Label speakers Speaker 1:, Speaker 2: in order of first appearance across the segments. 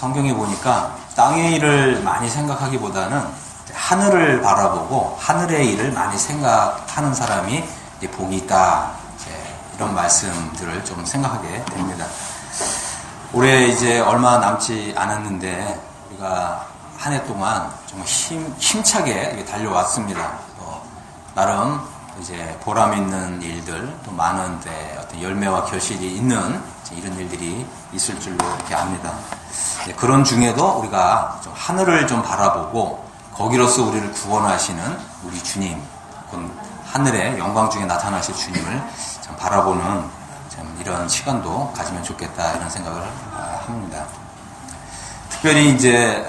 Speaker 1: 성경에 보니까 땅의 일을 많이 생각하기보다는 하늘을 바라보고 하늘의 일을 많이 생각하는 사람이 이제 복이 있다. 이런 말씀들을 좀 생각하게 됩니다. 올해 이제 얼마 남지 않았는데 우리가 한 해 동안 정말 힘차게 달려왔습니다. 나름 이제 보람 있는 일들, 또 많은 어떤 열매와 결실이 있는 이런 일들이 있을 줄로 이렇게 압니다. 그런 중에도 우리가 좀 하늘을 좀 바라보고 거기로서 우리를 구원하시는 우리 주님, 하늘의 영광 중에 나타나실 주님을 참 바라보는 참 이런 시간도 가지면 좋겠다 이런 생각을 합니다. 특별히 이제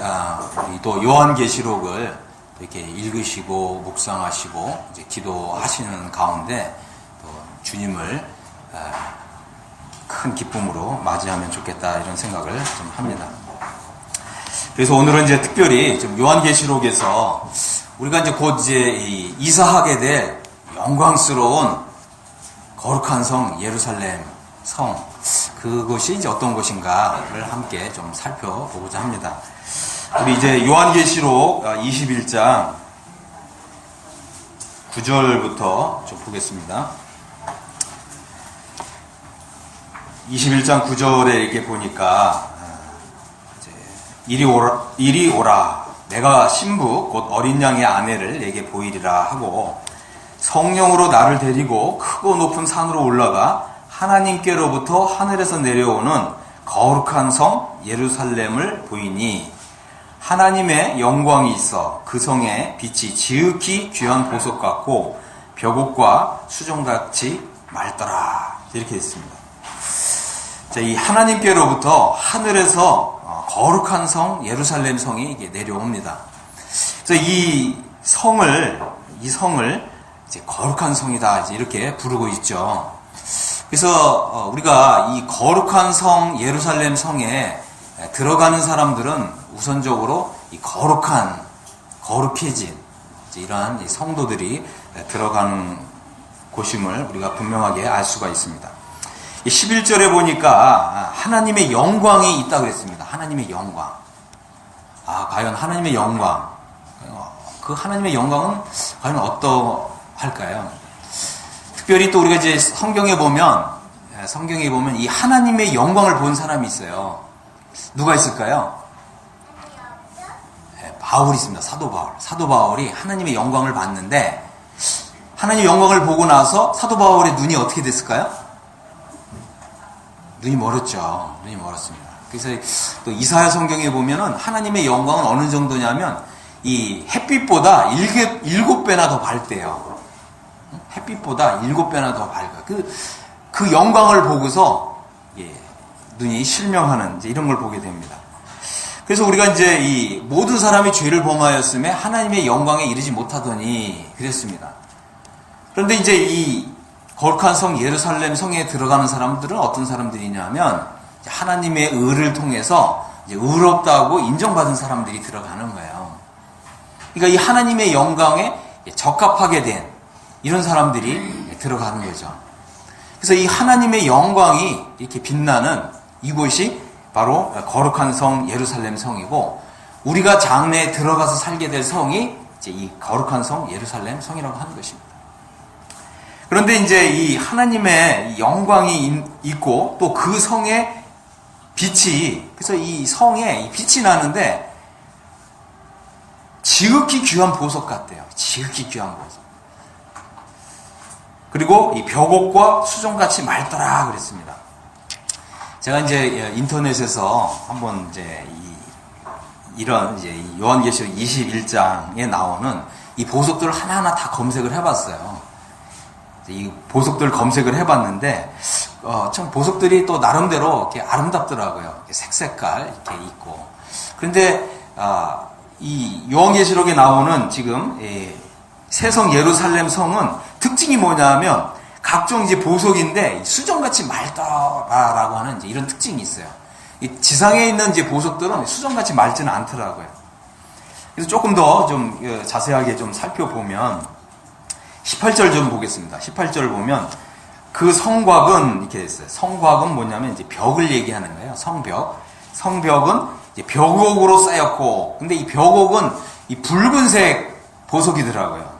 Speaker 1: 또 요한계시록을 이렇게 읽으시고 묵상하시고 이제 기도하시는 가운데 또 주님을 큰 기쁨으로 맞이하면 좋겠다 이런 생각을 좀 합니다. 그래서 오늘은 이제 특별히 좀 요한계시록에서 우리가 이제 곧 이제 이사하게 될 영광스러운 거룩한 성 예루살렘 성, 그것이 이제 어떤 것인가를 함께 좀 살펴보고자 합니다. 우리 이제 요한계시록 21장 9절부터 좀 보겠습니다. 21장 9절에 이렇게 보니까 이리 오라 내가 신부 곧 어린 양의 아내를 내게 보이리라 하고 성령으로 나를 데리고 크고 높은 산으로 올라가 하나님께로부터 하늘에서 내려오는 거룩한 성 예루살렘을 보이니 하나님의 영광이 있어 그 성의 빛이 지극히 귀한 보석 같고 벽옥과 수정같이 맑더라 이렇게 있습니다. 이 하나님께로부터 하늘에서 거룩한 성 예루살렘 성이 내려옵니다. 그래서 이 성을 이제 거룩한 성이다 이제 이렇게 부르고 있죠. 그래서 우리가 이 거룩한 성 예루살렘 성에 들어가는 사람들은 우선적으로 이 거룩해진 이러한 이 성도들이 들어가는 곳임을 우리가 분명하게 알 수가 있습니다. 11절에 보니까 하나님의 영광이 있다고 그랬습니다. 하나님의 영광. 과연 하나님의 영광. 그 하나님의 영광은 과연 어떠할까요? 특별히 또 우리가 이제 성경에 보면 이 하나님의 영광을 본 사람이 있어요. 누가 있을까요? 바울이 있습니다. 사도 바울이 하나님의 영광을 봤는데 하나님의 영광을 보고 나서 사도 바울의 눈이 어떻게 됐을까요? 눈이 멀었죠. 눈이 멀었습니다. 그래서 또 이사야 성경에 보면은 하나님의 영광은 어느 정도냐면 이 햇빛보다 7배나 더 밝대요. 햇빛보다 7배나 더 밝아. 그 영광을 보고서 눈이 실명하는 이런 걸 보게 됩니다. 그래서 우리가 이제 이 모든 사람이 죄를 범하였음에 하나님의 영광에 이르지 못하더니 그랬습니다. 그런데 이제 이 거룩한 성 예루살렘 성에 들어가는 사람들은 어떤 사람들이냐면 하나님의 의를 통해서 이제 의롭다고 인정받은 사람들이 들어가는 거예요. 그러니까 이 하나님의 영광에 적합하게 된 이런 사람들이 들어가는 거죠. 그래서 이 하나님의 영광이 이렇게 빛나는 이곳이 바로 거룩한 성 예루살렘 성이고 우리가 장래에 들어가서 살게 될 성이 이제 이 거룩한 성 예루살렘 성이라고 하는 것입니다. 그런데 이제 이 하나님의 영광이 있고 또 그 성의 빛이 그래서 이 성에 빛이 나는데 지극히 귀한 보석 같대요. 지극히 귀한 보석. 그리고 이 벽옥과 수정같이 맑더라 그랬습니다. 제가 이제 인터넷에서 한번 이제 이런 이제 요한계시록 21장에 나오는 이 보석들을 하나하나 다 검색을 해봤어요. 이 보석들 검색을 해봤는데 참 보석들이 또 나름대로 이렇게 아름답더라고요. 이렇게 색깔 이렇게 있고. 그런데 이 요한계시록에 나오는 지금 새성 예루살렘 성은 특징이 뭐냐면 각종 이제 보석인데 수정같이 맑다라고 하는 이제 이런 특징이 있어요. 이 지상에 있는 이제 보석들은 수정같이 맑지는 않더라고요. 그래서 조금 더 좀 자세하게 좀 살펴보면 18절 좀 보겠습니다. 18절 보면 그 성곽은 이렇게 됐어요. 성곽은 뭐냐면 이제 벽을 얘기하는 거예요. 성벽은 이제 벽옥으로 쌓였고, 근데 이 벽옥은 이 붉은색 보석이더라고요.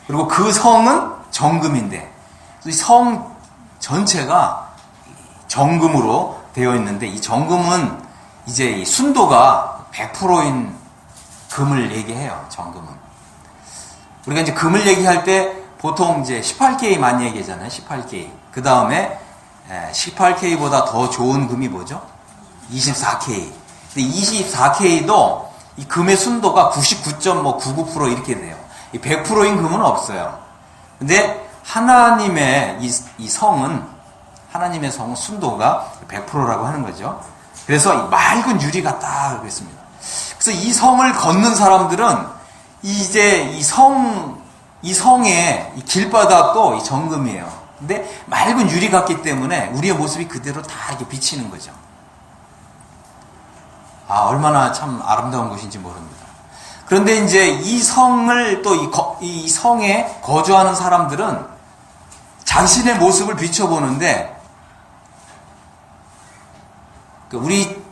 Speaker 1: 그리고 그 성은 정금인데, 이 성 전체가 정금으로 되어 있는데, 이 정금은 이제 이 순도가 100%인 금을 얘기해요. 정금은. 우리가 이제 금을 얘기할 때 보통 이제 18K 많이 얘기하잖아요. 18K. 그 다음에 18K보다 더 좋은 금이 뭐죠? 24K. 근데 24K도 이 금의 순도가 99.99% 이렇게 돼요. 이 100%인 금은 없어요. 근데 하나님의 이 성은, 하나님의 성은 순도가 100%라고 하는 거죠. 그래서 이 맑은 유리 같다 그랬습니다. 그래서 이 성을 걷는 사람들은 이제 이 성의 이 길바닥도 이 정금이에요. 근데 맑은 유리 같기 때문에 우리의 모습이 그대로 다 이렇게 비치는 거죠. 아, 얼마나 참 아름다운 곳인지 모릅니다. 그런데 이제 이 성을 또 이 성에 거주하는 사람들은 자신의 모습을 비춰보는데,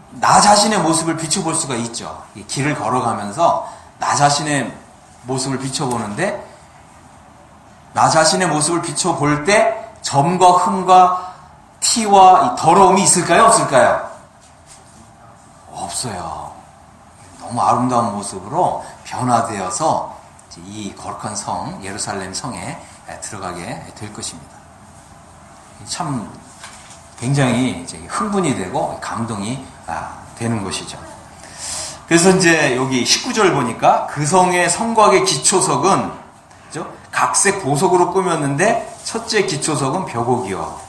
Speaker 1: 나 자신의 모습을 비춰볼 수가 있죠. 길을 걸어가면서 나 자신의 모습을 비춰보는데, 나 자신의 모습을 비춰볼 때 점과 흠과 티와 이 더러움이 있을까요? 없을까요? 없어요. 너무 아름다운 모습으로 변화되어서 이 거룩한 성, 예루살렘 성에 들어가게 될 것입니다. 참 굉장히 흥분이 되고 감동이 되는 것이죠. 그래서 이제 여기 19절 보니까 그 성의 성곽의 기초석은, 그죠? 각색 보석으로 꾸몄는데 첫째 기초석은 벽옥이요.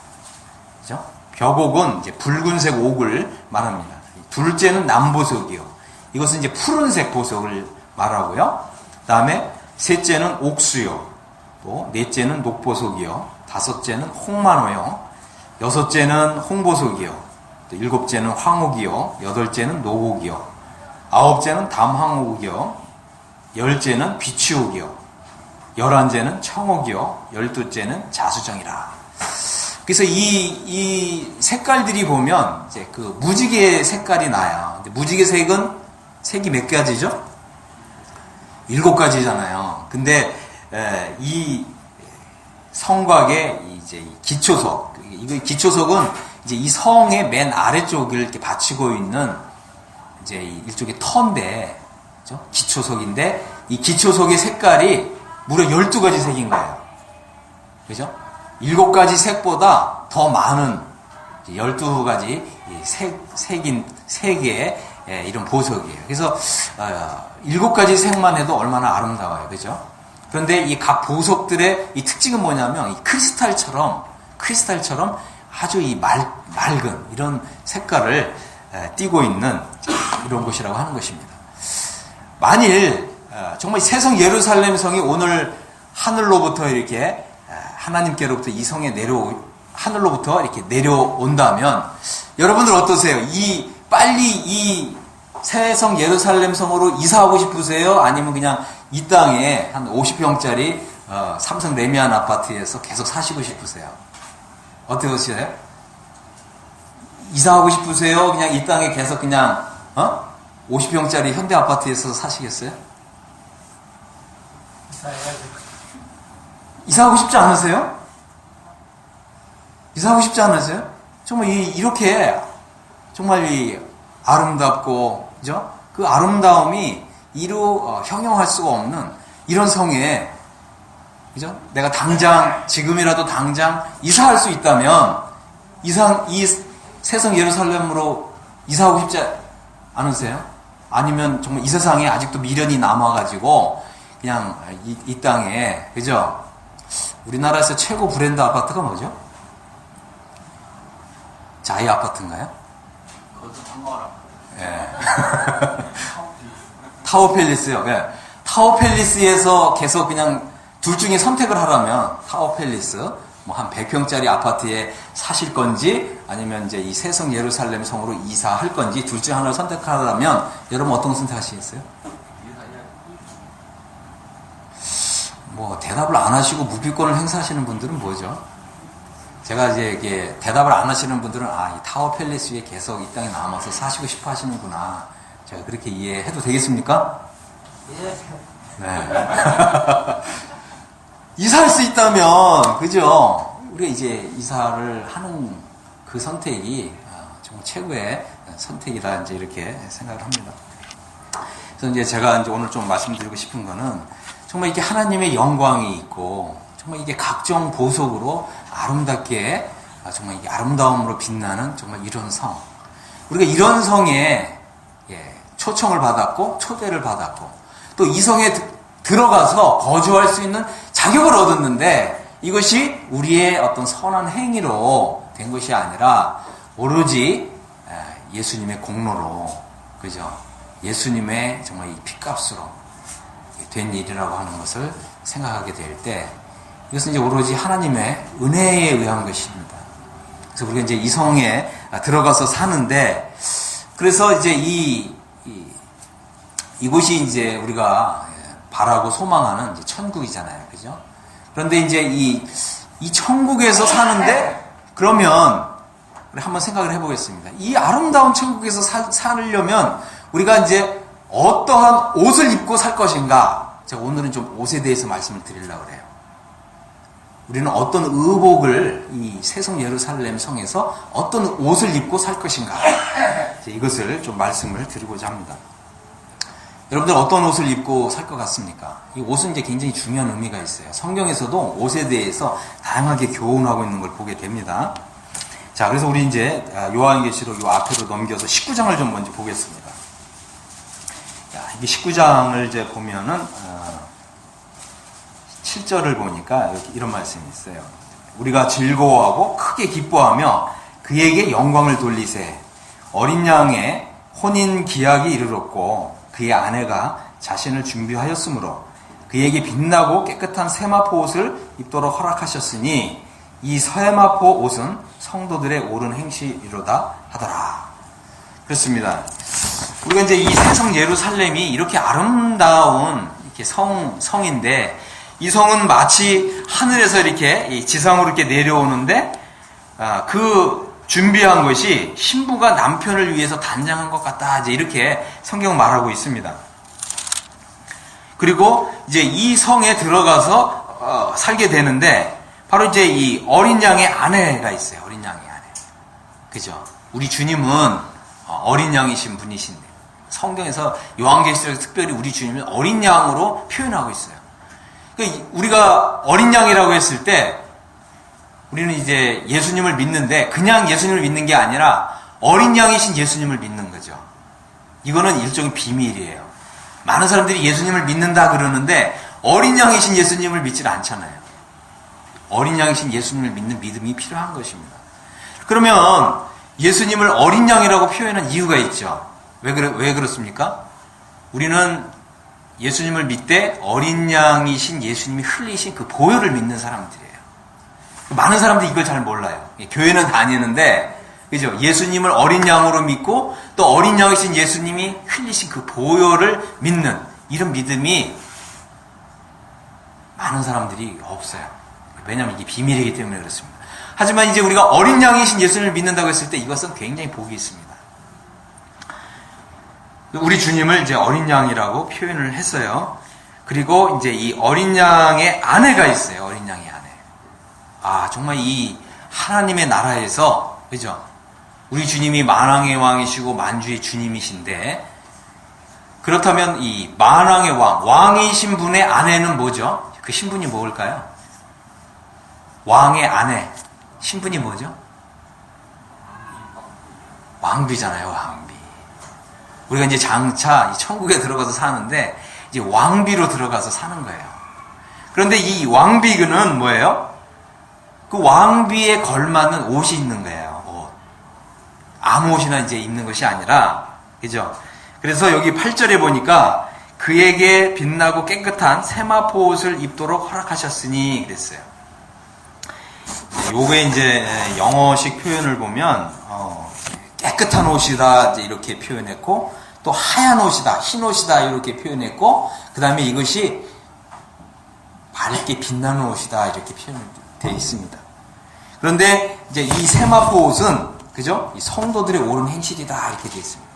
Speaker 1: 그죠? 벽옥은 이제 붉은색 옥을 말합니다. 둘째는 남보석이요. 이것은 이제 푸른색 보석을 말하고요. 다음에 셋째는 옥수요. 또 넷째는 녹보석이요. 다섯째는 홍만호요. 여섯째는 홍보석이요. 또 일곱째는 황옥이요. 여덟째는 노옥이요. 아홉째는 담황옥이요. 열째는 비취옥이요. 열한째는 청옥이요. 열두째는 자수정이라. 그래서 이 색깔들이 보면 이제 그 무지개 색깔이 나요. 무지개 색이 몇 가지죠? 7가지잖아요. 근데 이 성곽의 이제 기초석, 이 기초석은 이제 이 성의 맨 아래쪽을 이렇게 받치고 있는 이제 일종의 터인데, 그죠? 기초석인데 이 기초석의 색깔이 무려 12가지 색인 거예요. 그죠? 7가지 색보다 더 많은 12가지 색의 이런 보석이에요. 그래서 7가지 색만 해도 얼마나 아름다워요. 그죠? 그런데 이 각 보석들의 이 특징은 뭐냐면 이 크리스탈처럼 아주 이 맑은 이런 색깔을 띠고 있는 이런 곳이라고 하는 것입니다. 만일 정말 새성 예루살렘 성이 오늘 하늘로부터 이렇게 하나님께로부터 이 성에 하늘로부터 이렇게 내려온다면 여러분들 어떠세요? 빨리 이 새성 예루살렘 성으로 이사하고 싶으세요? 아니면 그냥 이 땅에 한 50평짜리 삼성 레미안 아파트에서 계속 사시고 싶으세요? 어떠세요? 이사하고 싶으세요? 그냥 이 땅에 계속 그냥 50평짜리 현대 아파트에서 사시겠어요? 이사하고 싶지 않으세요? 이사하고 싶지 않으세요? 정말 이렇게 정말 이 아름답고, 그죠? 그 아름다움이 형용할 수가 없는 이런 성에, 그죠? 내가 지금이라도 당장 이사할 수 있다면, 이 새성 예루살렘으로 이사하고 싶지 않으세요? 아니면 정말 이 세상에 아직도 미련이 남아가지고, 그냥 이 땅에, 그죠? 우리나라에서 최고 브랜드 아파트가 뭐죠? 자이 아파트인가요?
Speaker 2: 그것도 상관없고.
Speaker 1: 예. 타워팰리스요. 예. 타워팰리스에서 계속 그냥 둘 중에 선택을 하라면 타워팰리스, 뭐 한 100평짜리 아파트에 사실 건지 아니면 이제 이 새성 예루살렘 성으로 이사할 건지 둘 중 하나를 선택하라면 여러분 어떤 거 선택하시겠어요? 뭐 대답을 안 하시고 무비권을 행사하시는 분들은 뭐죠? 제가 이제 이게 대답을 안 하시는 분들은 이 타워 팰리스 위에 계속 이 땅에 남아서 사시고 싶어 하시는구나. 제가 그렇게 이해해도 되겠습니까?
Speaker 2: 예.
Speaker 1: 네. 이사할 수 있다면, 그죠? 우리가 이제 이사를 하는 그 선택이 정말 최고의 선택이다, 이제 이렇게 생각을 합니다. 그래서 이제 제가 이제 오늘 좀 말씀드리고 싶은 거는 정말 이게 하나님의 영광이 있고 정말 이게 각종 보석으로 아름답게 정말 이게 아름다움으로 빛나는 정말 이런 성. 우리가 이런 성에 초청을 받았고 초대를 받았고 또 이 성에 들어가서 거주할 수 있는 자격을 얻었는데 이것이 우리의 어떤 선한 행위로 된 것이 아니라 오로지 예수님의 공로로, 그죠? 예수님의 정말 이 핏값으로 된 일이라고 하는 것을 생각하게 될 때 이것은 이제 오로지 하나님의 은혜에 의한 것입니다. 그래서 우리가 이제 이 성에 들어가서 사는데 그래서 이제 이곳이 이제 우리가 바라고 소망하는 이제 천국이잖아요. 그죠? 그런데 이제 이 천국에서 사는데 그러면 우리 한번 생각을 해보겠습니다. 이 아름다운 천국에서 살려면 우리가 이제 어떠한 옷을 입고 살 것인가? 제가 오늘은 좀 옷에 대해서 말씀을 드리려고 그래요. 우리는 어떤 의복을 이 새성 예루살렘 성에서 어떤 옷을 입고 살 것인가? 이것을 좀 말씀을 드리고자 합니다. 여러분들 어떤 옷을 입고 살 것 같습니까? 이 옷은 이제 굉장히 중요한 의미가 있어요. 성경에서도 옷에 대해서 다양하게 교훈하고 있는 걸 보게 됩니다. 자, 그래서 우리 이제 요한계시록 요 앞으로 넘겨서 19장을 좀 먼저 보겠습니다. 자, 이게 19장을 이제 보면은 7절을 보니까 여기 이런 말씀이 있어요. 우리가 즐거워하고 크게 기뻐하며 그에게 영광을 돌리세. 어린 양의 혼인 기약이 이르렀고 그의 아내가 자신을 준비하였으므로 그에게 빛나고 깨끗한 세마포 옷을 입도록 허락하셨으니 이 세마포 옷은 성도들의 옳은 행실이로다 하더라. 그렇습니다. 우리가 이제 이 새성 예루살렘이 이렇게 아름다운 이렇게 성인데 이 성은 마치 하늘에서 이렇게 지상으로 이렇게 내려오는데 그 준비한 것이 신부가 남편을 위해서 단장한 것 같다. 이제 이렇게 성경 말하고 있습니다. 그리고 이제 이 성에 들어가서 살게 되는데 바로 이제 이 어린 양의 아내가 있어요. 어린 양의 아내. 그죠? 우리 주님은 어린 양이신 분이신데 성경에서 요한계시록에서 특별히 우리 주님은 어린 양으로 표현하고 있어요. 그러니까 우리가 어린 양이라고 했을 때 우리는 이제 예수님을 믿는데 그냥 예수님을 믿는 게 아니라 어린 양이신 예수님을 믿는 거죠. 이거는 일종의 비밀이에요. 많은 사람들이 예수님을 믿는다 그러는데 어린 양이신 예수님을 믿질 않잖아요. 어린 양이신 예수님을 믿는 믿음이 필요한 것입니다. 그러면 예수님을 어린 양이라고 표현한 이유가 있죠. 왜 그렇습니까? 우리는 예수님을 믿되 어린 양이신 예수님이 흘리신 그 보혈을 믿는 사람들이에요. 많은 사람들이 이걸 잘 몰라요. 교회는 다니는데, 그죠? 예수님을 어린 양으로 믿고 또 어린 양이신 예수님이 흘리신 그 보혈을 믿는 이런 믿음이 많은 사람들이 없어요. 왜냐하면 이게 비밀이기 때문에 그렇습니다. 하지만 이제 우리가 어린 양이신 예수님을 믿는다고 했을 때 이것은 굉장히 복이 있습니다. 우리 주님을 이제 어린 양이라고 표현을 했어요. 그리고 이제 이 어린 양의 아내가 있어요. 어린 양의 아내. 정말 이 하나님의 나라에서, 그죠? 우리 주님이 만왕의 왕이시고 만주의 주님이신데, 그렇다면 이 만왕의 왕이신 분의 아내는 뭐죠? 그 신분이 뭘까요? 왕의 아내. 신분이 뭐죠? 왕비잖아요, 왕비. 우리가 이제 장차 이 천국에 들어가서 사는데, 이제 왕비로 들어가서 사는 거예요. 그런데 이 왕비는 뭐예요? 그 왕비에 걸맞는 옷이 있는 거예요. 옷. 아무 옷이나 이제 입는 것이 아니라, 그죠? 그래서 여기 8절에 보니까 그에게 빛나고 깨끗한 세마포 옷을 입도록 허락하셨으니 그랬어요. 요게 이제 영어식 표현을 보면 깨끗한 옷이다 이렇게 표현했고 또 하얀 옷이다, 흰 옷이다 이렇게 표현했고 그 다음에 이것이 밝게 빛나는 옷이다 이렇게 표현되어 있습니다. 그런데 이제 이 세마포 옷은 그죠? 이 성도들의 옳은 행실이다 이렇게 되어 있습니다.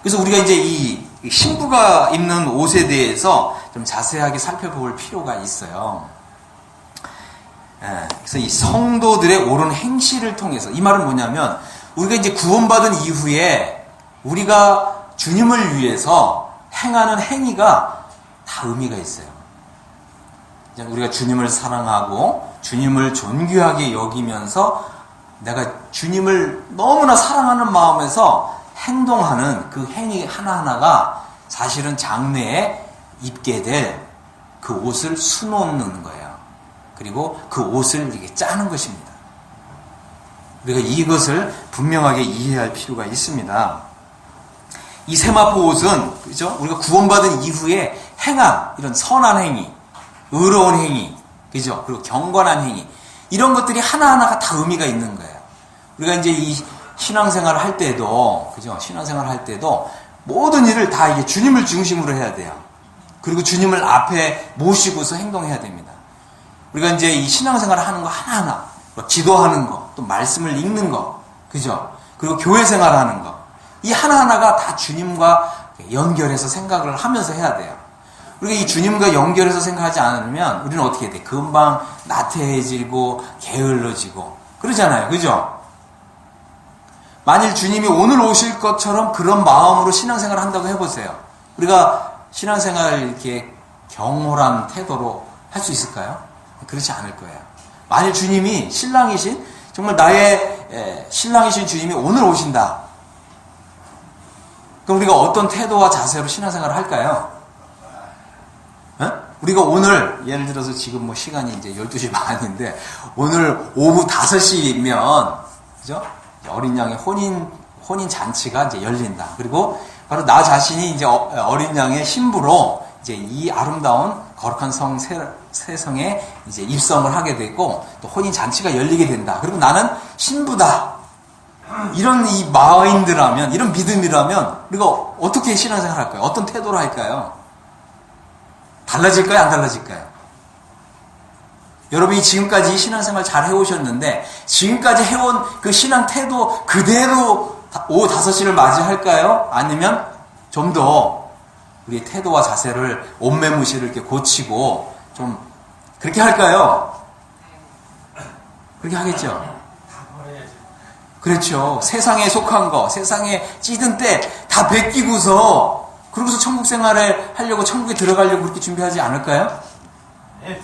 Speaker 1: 그래서 우리가 이제 이 신부가 입는 옷에 대해서 좀 자세하게 살펴볼 필요가 있어요. 그래서 이 성도들의 옳은 행실을 통해서 이 말은 뭐냐면 우리가 이제 구원받은 이후에 우리가 주님을 위해서 행하는 행위가 다 의미가 있어요. 우리가 주님을 사랑하고 주님을 존귀하게 여기면서 내가 주님을 너무나 사랑하는 마음에서 행동하는 그 행위 하나하나가 사실은 장래에 입게 될 그 옷을 수놓는 거예요. 그리고 그 옷을 이렇게 짜는 것입니다. 우리가 이것을 분명하게 이해할 필요가 있습니다. 이 세마포 옷은 그죠? 우리가 구원받은 이후에 행한 이런 선한 행위, 의로운 행위, 그죠? 그리고 경건한 행위 이런 것들이 하나하나가 다 의미가 있는 거예요. 우리가 이제 이 신앙생활을 할 때도 그죠? 신앙생활을 할 때도 모든 일을 다 이게 주님을 중심으로 해야 돼요. 그리고 주님을 앞에 모시고서 행동해야 됩니다. 우리가 이제 이 신앙생활을 하는 거 하나하나, 기도하는 거, 또 말씀을 읽는 거, 그죠? 그리고 교회 생활하는 거, 이 하나하나가 다 주님과 연결해서 생각을 하면서 해야 돼요. 우리가 이 주님과 연결해서 생각하지 않으면 우리는 어떻게 돼? 금방 나태해지고 게을러지고 그러잖아요. 그죠? 만일 주님이 오늘 오실 것처럼 그런 마음으로 신앙생활을 한다고 해보세요. 우리가 신앙생활을 이렇게 경홀한 태도로 할 수 있을까요? 그렇지 않을 거예요. 만일 주님이 신랑이신 정말 나의 신랑이신 주님이 오늘 오신다. 그럼 우리가 어떤 태도와 자세로 신앙생활을 할까요? 우리가 오늘 예를 들어서 지금 뭐 시간이 이제 12시 반인데 오늘 오후 5시면 그죠? 어린 양의 혼인 잔치가 이제 열린다. 그리고 바로 나 자신이 이제 어린 양의 신부로 이제 이 아름다운 거룩한 성 세성에 이제 입성을 하게 되고 또 혼인 잔치가 열리게 된다. 그리고 나는 신부다. 이런 이 마인드라면, 이런 믿음이라면 우리가 어떻게 신앙생활 할까요? 어떤 태도로 할까요? 달라질까요? 안 달라질까요? 여러분이 지금까지 신앙생활 잘 해오셨는데 지금까지 해온 그 신앙 태도 그대로 오후 5시를 맞이할까요? 아니면 좀 더 우리의 태도와 자세를 옷매무시를 이렇게 고치고 좀 그렇게 할까요? 그렇게 하겠죠? 그렇죠. 세상에 속한 거, 세상에 찌든 때 다 베끼고서 그러고서 천국 생활을 하려고 천국에 들어가려고 그렇게 준비하지 않을까요? 네.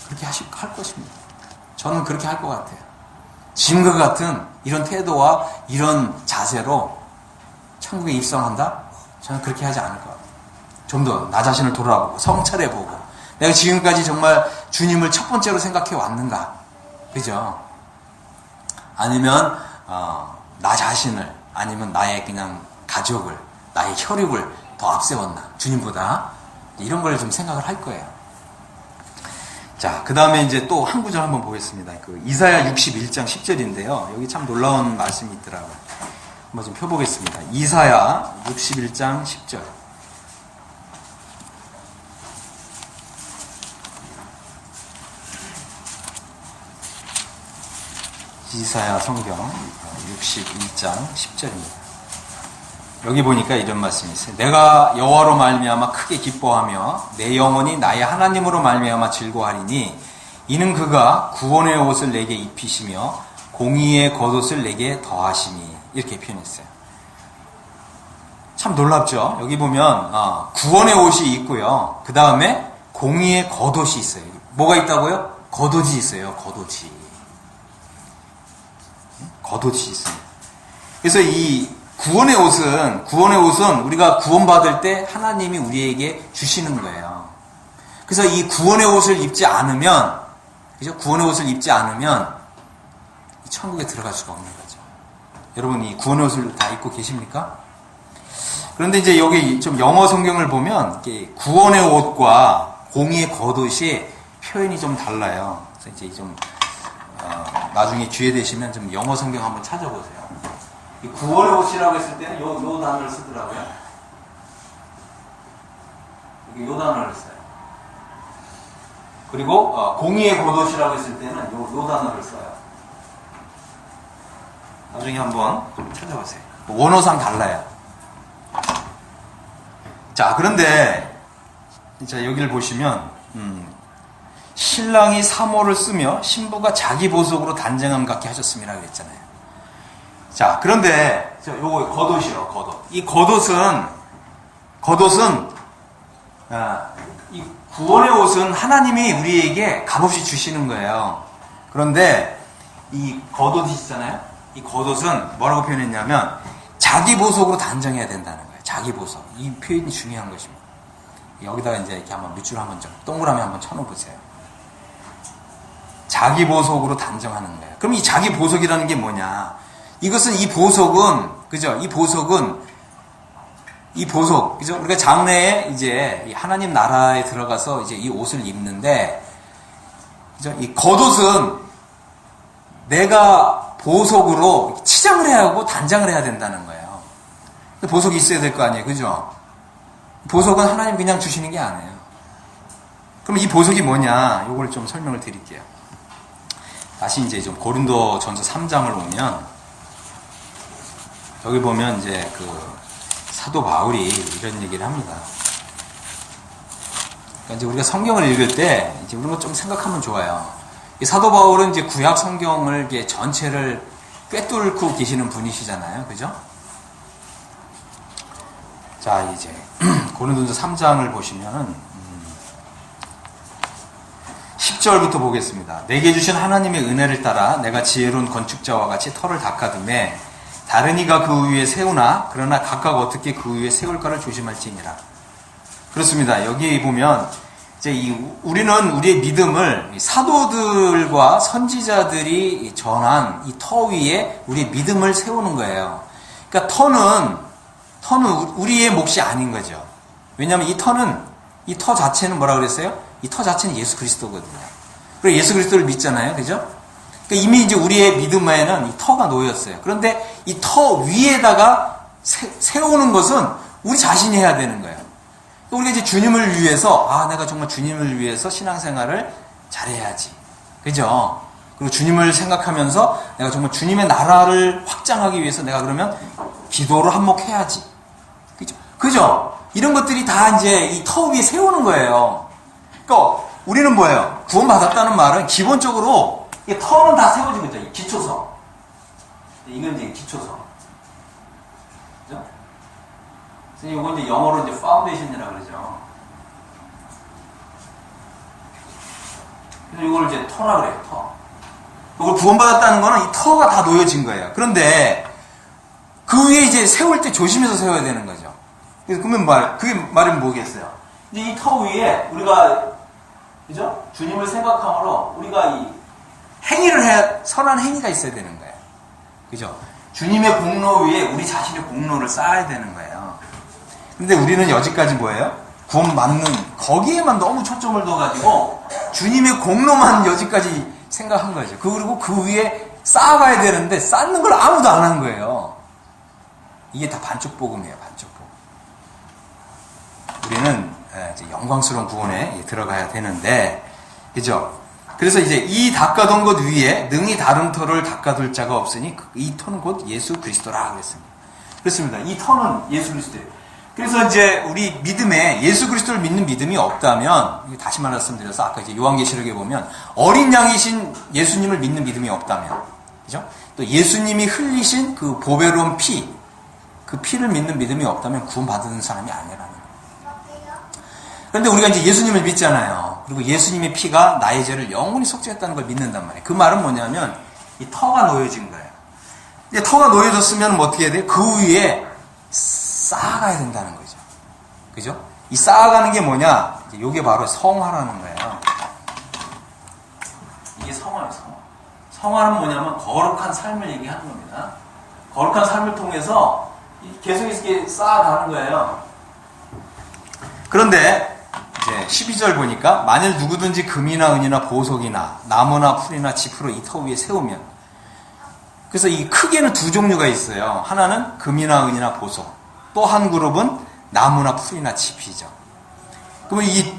Speaker 1: 그렇게 할 것입니다. 저는 그렇게 할 것 같아요. 지금과 같은 이런 태도와 이런 자세로 천국에 입성한다? 저는 그렇게 하지 않을 것 같아요. 좀 더 나 자신을 돌아보고 성찰해보고 내가 지금까지 정말 주님을 첫 번째로 생각해 왔는가? 그죠? 아니면 나 자신을 아니면 나의 그냥 가족을 나의 혈육을 더 앞세웠나? 주님보다 이런 걸 좀 생각을 할 거예요. 자, 그 다음에 이제 또 한 구절 한번 보겠습니다. 그 이사야 61장 10절인데요. 여기 참 놀라운 말씀이 있더라고요. 한번 좀 펴보겠습니다. 이사야 61장 10절. 이사야 성경 61장 10절입니다. 여기 보니까 이런 말씀이 있어요. 내가 여호와로 말미암아 크게 기뻐하며 내 영혼이 나의 하나님으로 말미암아 즐거워하리니 이는 그가 구원의 옷을 내게 입히시며 공의의 겉옷을 내게 더하시니 이렇게 표현했어요. 참 놀랍죠? 여기 보면 구원의 옷이 있고요. 그 다음에 공의의 겉옷이 있어요. 뭐가 있다고요? 겉옷이 있어요. 겉옷이 있습니다. 그래서 이 구원의 옷은 우리가 구원받을 때 하나님이 우리에게 주시는 거예요. 그래서 이 구원의 옷을 입지 않으면, 그죠? 구원의 옷을 입지 않으면 천국에 들어갈 수가 없는 거죠. 여러분 이 구원의 옷을 다 입고 계십니까? 그런데 이제 여기 좀 영어 성경을 보면 구원의 옷과 공의의 겉옷이 표현이 좀 달라요. 그래서 이제 좀 나중에 기회 되시면 좀 영어 성경 한번 찾아보세요. 이 구원의 옷이라고 했을 때는 요 단어를 쓰더라고요. 여기 요 단어를 써요. 그리고 공의의 겉옷이라고 했을 때는 요 단어를 써요. 나중에 한번 좀 찾아보세요. 원어상 달라요. 자, 그런데 자, 여기를 보시면 신랑이 사모를 쓰며 신부가 자기 보석으로 단정함 갖게 하셨습니다 그랬잖아요. 자, 그런데 요거 겉옷이요, 겉옷. 이 겉옷은 이 구원의 옷은 하나님이 우리에게 값없이 주시는 거예요. 그런데 이 겉옷이 있잖아요. 이 겉옷은 뭐라고 표현했냐면 자기 보석으로 단정해야 된다는 거예요. 자기 보석. 이 표현이 중요한 것입니다. 여기다가 이제 이렇게 한번 밑줄 한번 좀 동그라미 한번 쳐놓으세요. 자기 보석으로 단정하는 거예요. 그럼 이 자기 보석이라는 게 뭐냐? 이것은 이 보석은 그죠? 이 보석, 그죠? 우리가 장래에 이제 하나님 나라에 들어가서 이제 이 옷을 입는데, 그죠? 이 겉옷은 내가 보석으로 치장을 해야 하고 단장을 해야 된다는 거예요. 보석이 있어야 될 거 아니에요, 그죠? 보석은 하나님 그냥 주시는 게 아니에요. 그럼 이 보석이 뭐냐? 요걸 좀 설명을 드릴게요. 다시 이제 좀 고린도 전서 3장을 보면, 여기 보면 이제 그 사도 바울이 이런 얘기를 합니다. 그러니까 이제 우리가 성경을 읽을 때 이제 우리가 좀 생각하면 좋아요. 이 사도 바울은 이제 구약 성경을 이제 전체를 꿰뚫고 계시는 분이시잖아요. 그죠? 자, 이제 고린도전서 3장을 보시면은 10절부터 보겠습니다. 내게 주신 하나님의 은혜를 따라 내가 지혜로운 건축자와 같이 터를 닦아두매 다른 이가 그 위에 세우나 그러나 각각 어떻게 그 위에 세울까를 조심할지니라. 그렇습니다. 여기 보면 이제 우리는 우리의 믿음을 사도들과 선지자들이 전한 이 터 위에 우리의 믿음을 세우는 거예요. 그러니까 터는 우리의 몫이 아닌 거죠. 왜냐하면 이 터 자체는 뭐라 그랬어요? 이 터 자체는 예수 그리스도거든요. 그리고 예수 그리스도를 믿잖아요. 그죠? 그러니까 이미 이제 우리의 믿음에는 이 터가 놓였어요. 그런데 이 터 위에다가 세우는 것은 우리 자신이 해야 되는 거예요. 우리가 이제 주님을 위해서, 내가 정말 주님을 위해서 신앙생활을 잘해야지. 그죠? 그리고 주님을 생각하면서 내가 정말 주님의 나라를 확장하기 위해서 내가 그러면 기도를 한몫해야지. 그죠? 그죠? 이런 것들이 다 이제 이 터 위에 세우는 거예요. 그러니까 우리는 뭐예요? 구원받았다는 말은 기본적으로 이 터는 다 세워진 거죠. 이 기초서. 이건 이제 기초서. 그죠? 그래서 이건 이제 영어로 이제 파운데이션이라고 그러죠. 그래서 이걸 이제 터라 그래요, 터. 이걸 구원받았다는 거는 이 터가 다 놓여진 거예요. 그런데 그 위에 이제 세울 때 조심해서 세워야 되는 거죠. 그래서 그러면 그게 말은 뭐겠어요? 이제 이 터 위에 우리가, 그죠? 주님을 생각함으로 우리가 이 행위를 선한 행위가 있어야 되는 거예요. 그죠? 주님의 공로 위에 우리 자신의 공로를 쌓아야 되는 거예요. 근데 우리는 여지까지 뭐예요? 구원받는 거기에만 너무 초점을 둬가지고 주님의 공로만 여지까지 생각한 거죠. 그리고 그 위에 쌓아가야 되는데 쌓는 걸 아무도 안 한 거예요. 이게 다 반쪽 복음이에요. 반쪽 복음. 우리는 이제 영광스러운 구원에 들어가야 되는데, 그죠? 그래서 이제 이 닦아둔 것 위에 능히 다른 터를 닦아둘 자가 없으니 이 터는 곧 예수 그리스도라 그랬습니다. 그렇습니다. 이 터는 예수 그리스도예요. 그래서 이제 우리 믿음에 예수 그리스도를 믿는 믿음이 없다면, 다시 말씀드려서 아까 이제 요한계시록에 보면 어린 양이신 예수님을 믿는 믿음이 없다면, 그죠? 또 예수님이 흘리신 그 보배로운 피, 그 피를 믿는 믿음이 없다면 구원받는 사람이 아니라는 거예요. 그런데 우리가 이제 예수님을 믿잖아요. 그리고 예수님의 피가 나의 죄를 영원히 속죄했다는 걸 믿는단 말이에요. 그 말은 뭐냐면 이 터가 놓여진 거예요. 이제 터가 놓여졌으면 뭐 어떻게 해야 돼요? 그 위에 쌓아가야 된다는 거죠. 그죠? 이 쌓아가는 게 뭐냐? 이게 바로 성화라는 거예요. 이게 성화예요, 성화. 성화는 뭐냐면 거룩한 삶을 얘기하는 겁니다. 거룩한 삶을 통해서 계속 이렇게 쌓아가는 거예요. 그런데 이제 12절 보니까 만일 누구든지 금이나 은이나 보석이나 나무나 풀이나 지프로 이 터 위에 세우면, 그래서 이 크게는 두 종류가 있어요. 하나는 금이나 은이나 보석, 또 한 그룹은 나무나 풀이나 지피죠. 그러면 이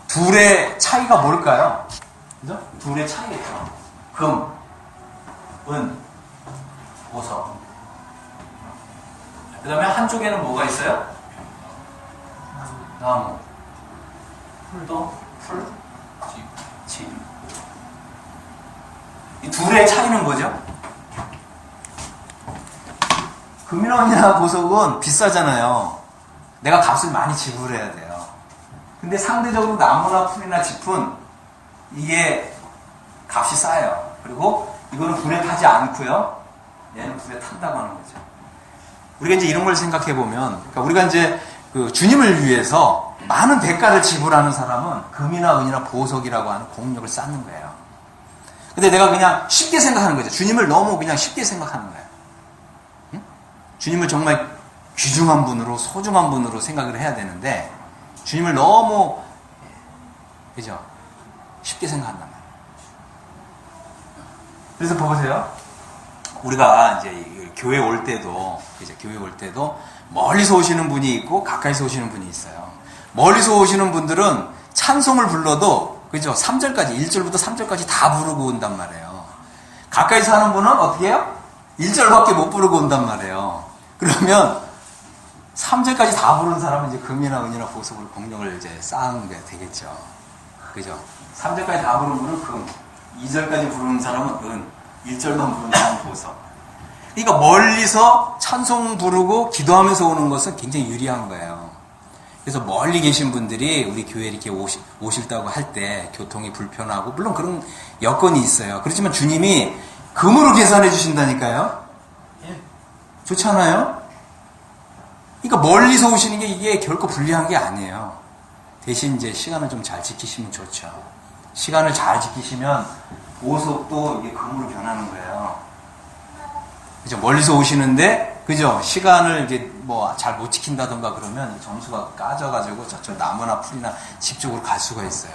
Speaker 1: 둘의 차이가 뭘까요? 그죠? 둘의 차이겠죠. 금, 은. 보석. 그 다음에 한쪽에는 뭐가 있어요? 나무. 풀도 풀, 집. 이 둘의 차이는 뭐죠? 금이나 보석은 비싸잖아요. 내가 값을 많이 지불해야 돼요. 근데 상대적으로 나무나 풀이나 짚은 이게 값이 싸요. 그리고 이거는 불에 타지 않고요. 얘는 불에 탄다고 하는 거죠. 우리가 이제 이런 걸 생각해 보면, 그러니까 우리가 이제 그 주님을 위해서 많은 대가를 지불하는 사람은 금이나 은이나 보석이라고 하는 공력을 쌓는 거예요. 근데 내가 그냥 쉽게 생각하는 거죠. 주님을 너무 그냥 쉽게 생각하는 거예요. 응? 주님을 정말 귀중한 분으로, 소중한 분으로 생각을 해야 되는데, 주님을 너무, 그죠? 쉽게 생각한단 말이에요. 그래서 보세요. 우리가 이제 교회 올 때도, 이제 교회 올 때도 멀리서 오시는 분이 있고 가까이서 오시는 분이 있어요. 멀리서 오시는 분들은 찬송을 불러도, 그죠? 3절까지, 1절부터 3절까지 다 부르고 온단 말이에요. 가까이서 하는 분은 어떻게 해요? 1절밖에 못 부르고 온단 말이에요. 그러면 3절까지 다 부르는 사람은 이제 금이나 은이나 보석으로 공력을 이제 쌓는 게 되겠죠. 그죠? 3절까지 다 부르는 분은 금, 2절까지 부르는 사람은 은, 1절만 부르는 사람은 보석. 그러니까 멀리서 찬송 부르고 기도하면서 오는 것은 굉장히 유리한 거예요. 그래서 멀리 계신 분들이 우리 교회에 이렇게 오실다고 할 때 교통이 불편하고, 물론 그런 여건이 있어요. 그렇지만 주님이 금으로 계산해 주신다니까요. 좋잖아요? 그러니까 멀리서 오시는 게 이게 결코 불리한 게 아니에요. 대신 이제 시간을 좀 잘 지키시면 좋죠. 시간을 잘 지키시면 보석도 이게 금으로 변하는 거예요. 그죠? 멀리서 오시는데, 그죠? 시간을 이제 뭐 잘 못 지킨다던가 그러면 점수가 까져가지고 저쪽 나무나 풀이나 집 쪽으로 갈 수가 있어요.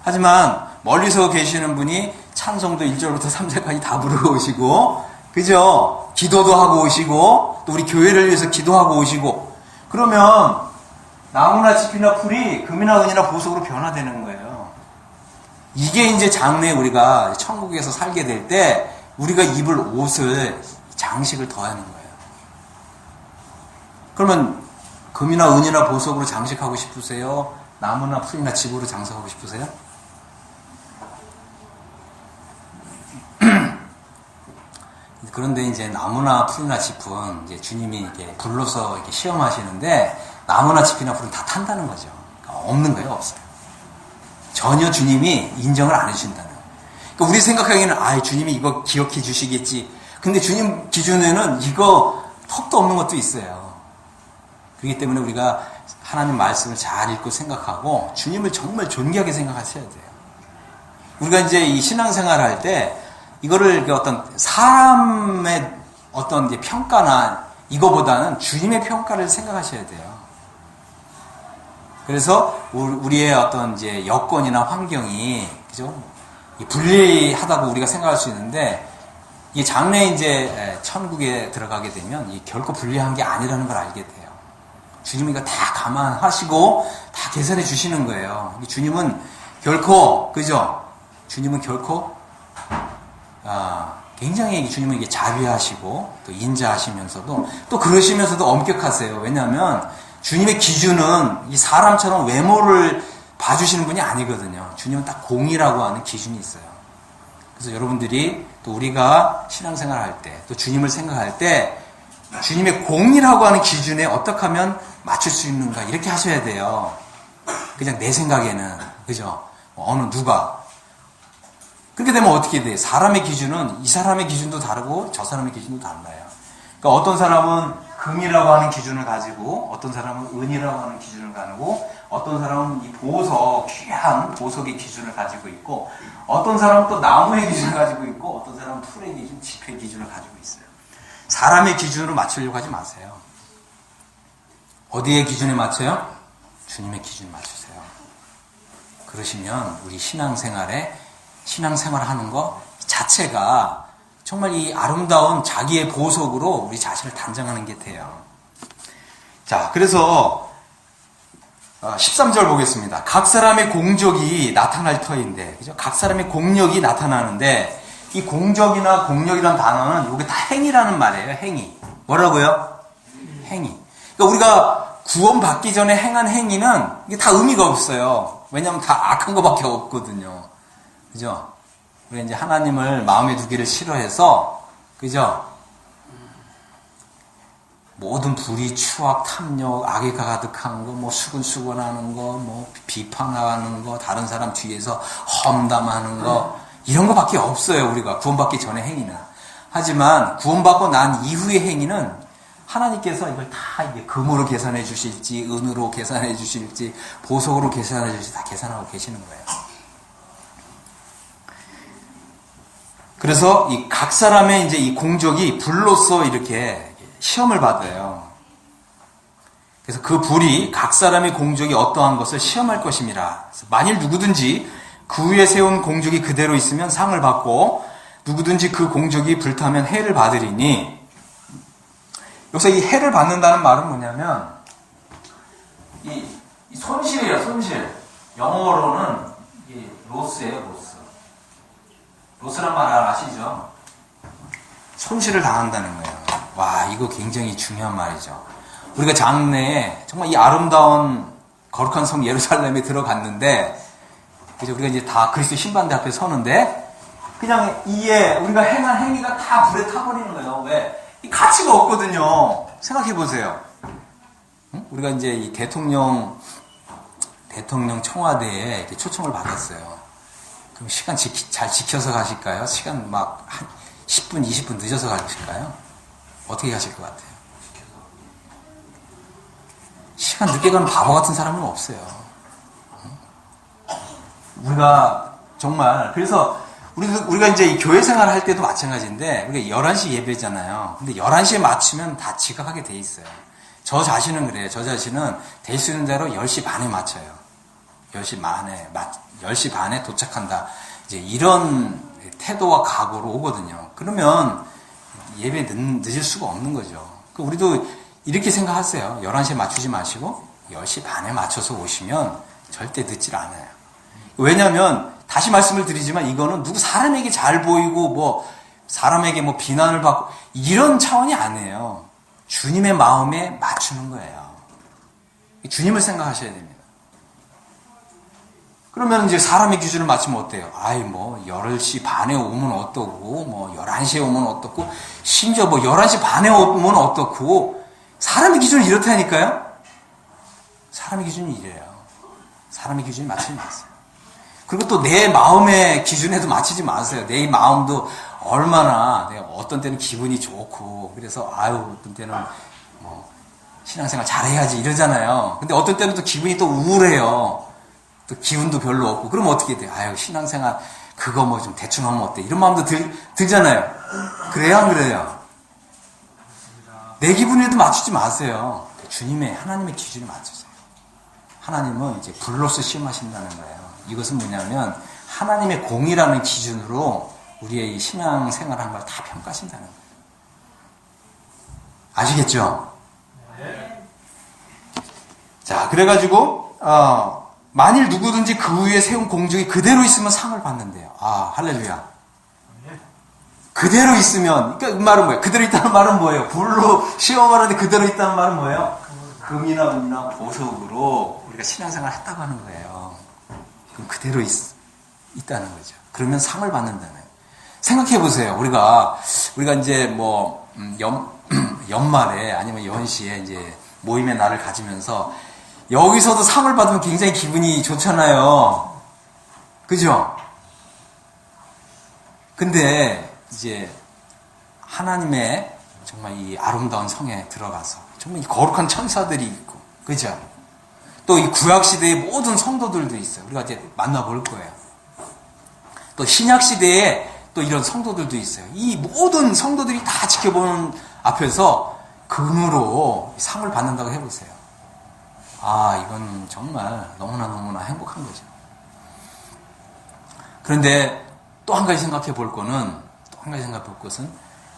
Speaker 1: 하지만 멀리서 계시는 분이 찬송도 1절부터 3절까지 다 부르고 오시고, 그죠? 기도도 하고 오시고, 또 우리 교회를 위해서 기도하고 오시고, 그러면 나무나 짚이나 풀이 금이나 은이나 보석으로 변화되는 거예요. 이게 이제 장래에 우리가 천국에서 살게 될 때 우리가 입을 옷을, 장식을 더하는 거예요. 그러면 금이나 은이나 보석으로 장식하고 싶으세요? 나무나 풀이나 집으로 장식하고 싶으세요? 그런데 이제 나무나 풀이나 짚은 이제 주님이 이렇게 불러서 이렇게 시험하시는데, 나무나 짚이나 풀은 다 탄다는 거죠. 그러니까 없는 거예요, 없어요. 전혀 주님이 인정을 안 해주신다는 거예요. 그러니까 우리 생각하기에는 주님이 이거 기억해 주시겠지. 근데 주님 기준에는 이거 턱도 없는 것도 있어요. 그렇기 때문에 우리가 하나님 말씀을 잘 읽고 생각하고 주님을 정말 존귀하게 생각하셔야 돼요. 우리가 이제 이 신앙생활을 할 때 이거를 어떤 사람의 어떤 이제 평가나 이거보다는 주님의 평가를 생각하셔야 돼요. 그래서 우리의 어떤 이제 여건이나 환경이, 그죠? 불리하다고 우리가 생각할 수 있는데, 이 장래에 이제 천국에 들어가게 되면 이 결코 불리한 게 아니라는 걸 알게 돼요. 주님이 이거 다 감안하시고 다 계산해 주시는 거예요. 주님은 결코, 그죠? 주님은 결코 굉장히 주님은 이게 자비하시고 또 인자하시면서도 또 그러시면서도 엄격하세요. 왜냐하면 주님의 기준은 이 사람처럼 외모를 봐주시는 분이 아니거든요. 주님은 딱 공이라고 하는 기준이 있어요. 그래서 여러분들이 또 우리가 신앙생활 할 때, 또 주님을 생각할 때 주님의 공이라고 하는 기준에 어떻게 하면 맞출 수 있는가, 이렇게 하셔야 돼요. 그냥 내 생각에는, 그죠? 어느 누가. 그렇게 되면 어떻게 돼요? 사람의 기준은 이 사람의 기준도 다르고 저 사람의 기준도 달라요. 그러니까 어떤 사람은 금이라고 하는 기준을 가지고, 어떤 사람은 은이라고 하는 기준을 가지고, 어떤 사람은 이 보석, 귀한 보석의 기준을 가지고 있고, 어떤 사람은 또 나무의 기준을 가지고 있고, 어떤 사람은 풀의 기준, 짚의 기준을 가지고 있어요. 사람의 기준으로 맞추려고 하지 마세요. 어디의 기준에 맞춰요? 주님의 기준에 맞추세요. 그러시면 우리 신앙생활을 하는 것 자체가 정말 이 아름다운 자기의 보석으로 우리 자신을 단장하는 게 돼요. 자, 그래서 13절 보겠습니다. 각 사람의 공적이 나타날 터인데, 그죠? 각 사람의 공력이 나타나는데, 이 공적이나 공력이라는 단어는 이게 다 행위라는 말이에요. 행위. 뭐라고요? 행위. 그러니까 우리가 구원받기 전에 행한 행위는 이게 다 의미가 없어요. 왜냐하면 다 악한 거밖에 없거든요. 그죠? 우리가 이제 하나님을 마음에 두기를 싫어해서, 그죠? 모든 불의, 추악, 탐욕, 악의가 가득한 거, 뭐 수근수근하는 거, 뭐 비판하는 거, 다른 사람 뒤에서 험담하는 거, 이런 거밖에 없어요. 우리가 구원받기 전에 행위는. 하지만 구원받고 난 이후의 행위는 하나님께서 이걸 다 이게 금으로 계산해 주실지, 은으로 계산해 주실지, 보석으로 계산해 주실지 다 계산하고 계시는 거예요. 그래서 이 각 사람의 이제 이 공적이 불로서 이렇게 시험을 받아요. 그래서 그 불이 각 사람의 공적이 어떠한 것을 시험할 것임이라. 만일 누구든지 그 위에 세운 공적이 그대로 있으면 상을 받고 누구든지 그 공적이 불타면 해를 받으리니. 여기서 이 해를 받는다는 말은 뭐냐면 이 손실이에요. 손실. 영어로는 이 로스예요. 로스. 로스란 말 아시죠? 손실을 당한다는 거예요. 와, 이거 굉장히 중요한 말이죠. 우리가 장래에 정말 이 아름다운 거룩한 성 예루살렘에 들어갔는데, 그죠? 우리가 이제 다 그리스도 신반대 앞에 서는데, 그냥 이에 우리가 행한 행위가 다 불에 타버리는 거예요. 왜? 이 가치가 없거든요. 생각해 보세요. 응? 우리가 이제 이 대통령 청와대에 이렇게 초청을 받았어요. 그럼 시간 잘 지켜서 가실까요? 시간 막 한 10분, 20분 늦어서 가실까요? 어떻게 가실 것 같아요? 시간 늦게 가는 바보 같은 사람은 없어요. 우리가 정말, 그래서 우리가 이제 이 교회 생활 할 때도 마찬가지인데, 우리가 11시 예배잖아요. 근데 11시에 맞추면 다 지각하게 돼 있어요. 저 자신은 그래요. 저 자신은 될 수 있는 대로 10시 반에 맞춰요. 10시 반에 도착한다. 이제 이런 태도와 각오로 오거든요. 그러면 예배 늦을 수가 없는 거죠. 우리도 이렇게 생각하세요. 11시에 맞추지 마시고 10시 반에 맞춰서 오시면 절대 늦질 않아요. 왜냐하면 다시 말씀을 드리지만 이거는 누구 사람에게 잘 보이고 뭐 사람에게 뭐 비난을 받고 이런 차원이 아니에요. 주님의 마음에 맞추는 거예요. 주님을 생각하셔야 됩니다. 그러면 이제 사람의 기준을 맞추면 어때요? 아이, 뭐, 10시 반에 오면 어떻고, 뭐, 11시에 오면 어떻고, 심지어 뭐, 11시 반에 오면 어떻고, 사람의 기준이 이렇다니까요? 사람의 기준이 이래요. 사람의 기준이 맞추지 마세요. 그리고 또 내 마음의 기준에도 맞추지 마세요. 내 마음도 얼마나, 내가 어떤 때는 기분이 좋고, 그래서, 어떤 때는 뭐, 신앙생활 잘해야지 이러잖아요. 근데 어떤 때는 또 기분이 또 우울해요. 또 기운도 별로 없고, 그럼 어떻게 돼요? 신앙생활, 그거 뭐 좀 대충 하면 어때? 이런 마음도 들잖아요. 그래요, 안 그래요? 내 기분에도 맞추지 마세요. 주님의, 하나님의 기준에 맞추세요. 하나님은 이제 불로서 시험하신다는 거예요. 이것은 뭐냐면, 하나님의 공의라는 기준으로 우리의 이 신앙생활 한 걸 다 평가하신다는 거예요. 아시겠죠? 네. 자, 그래가지고, 만일 누구든지 그 위에 세운 공적이 그대로 있으면 상을 받는데요. 할렐루야. 그대로 있으면, 그러니까 그 말은 뭐예요? 그대로 있다는 말은 뭐예요? 불로 시험하는데 그대로 있다는 말은 뭐예요? 금이나 은이나 보석으로 우리가 신앙생활을 했다고 하는 거예요. 그럼 그대로 있다는 거죠. 그러면 상을 받는다는 거예요. 생각해 보세요. 우리가 이제 뭐, 연말에 아니면 연시에 이제 모임의 날을 가지면서 여기서도 상을 받으면 굉장히 기분이 좋잖아요. 그죠? 근데 이제 하나님의 정말 이 아름다운 성에 들어가서 정말 이 거룩한 천사들이 있고, 그죠? 또 이 구약시대의 모든 성도들도 있어요. 우리가 이제 만나볼 거예요. 또 신약시대에 또 이런 성도들도 있어요. 이 모든 성도들이 다 지켜보는 앞에서 금으로 상을 받는다고 해보세요. 이건 정말 너무나 행복한 거죠. 그런데 또 한 가지 생각해 볼 것은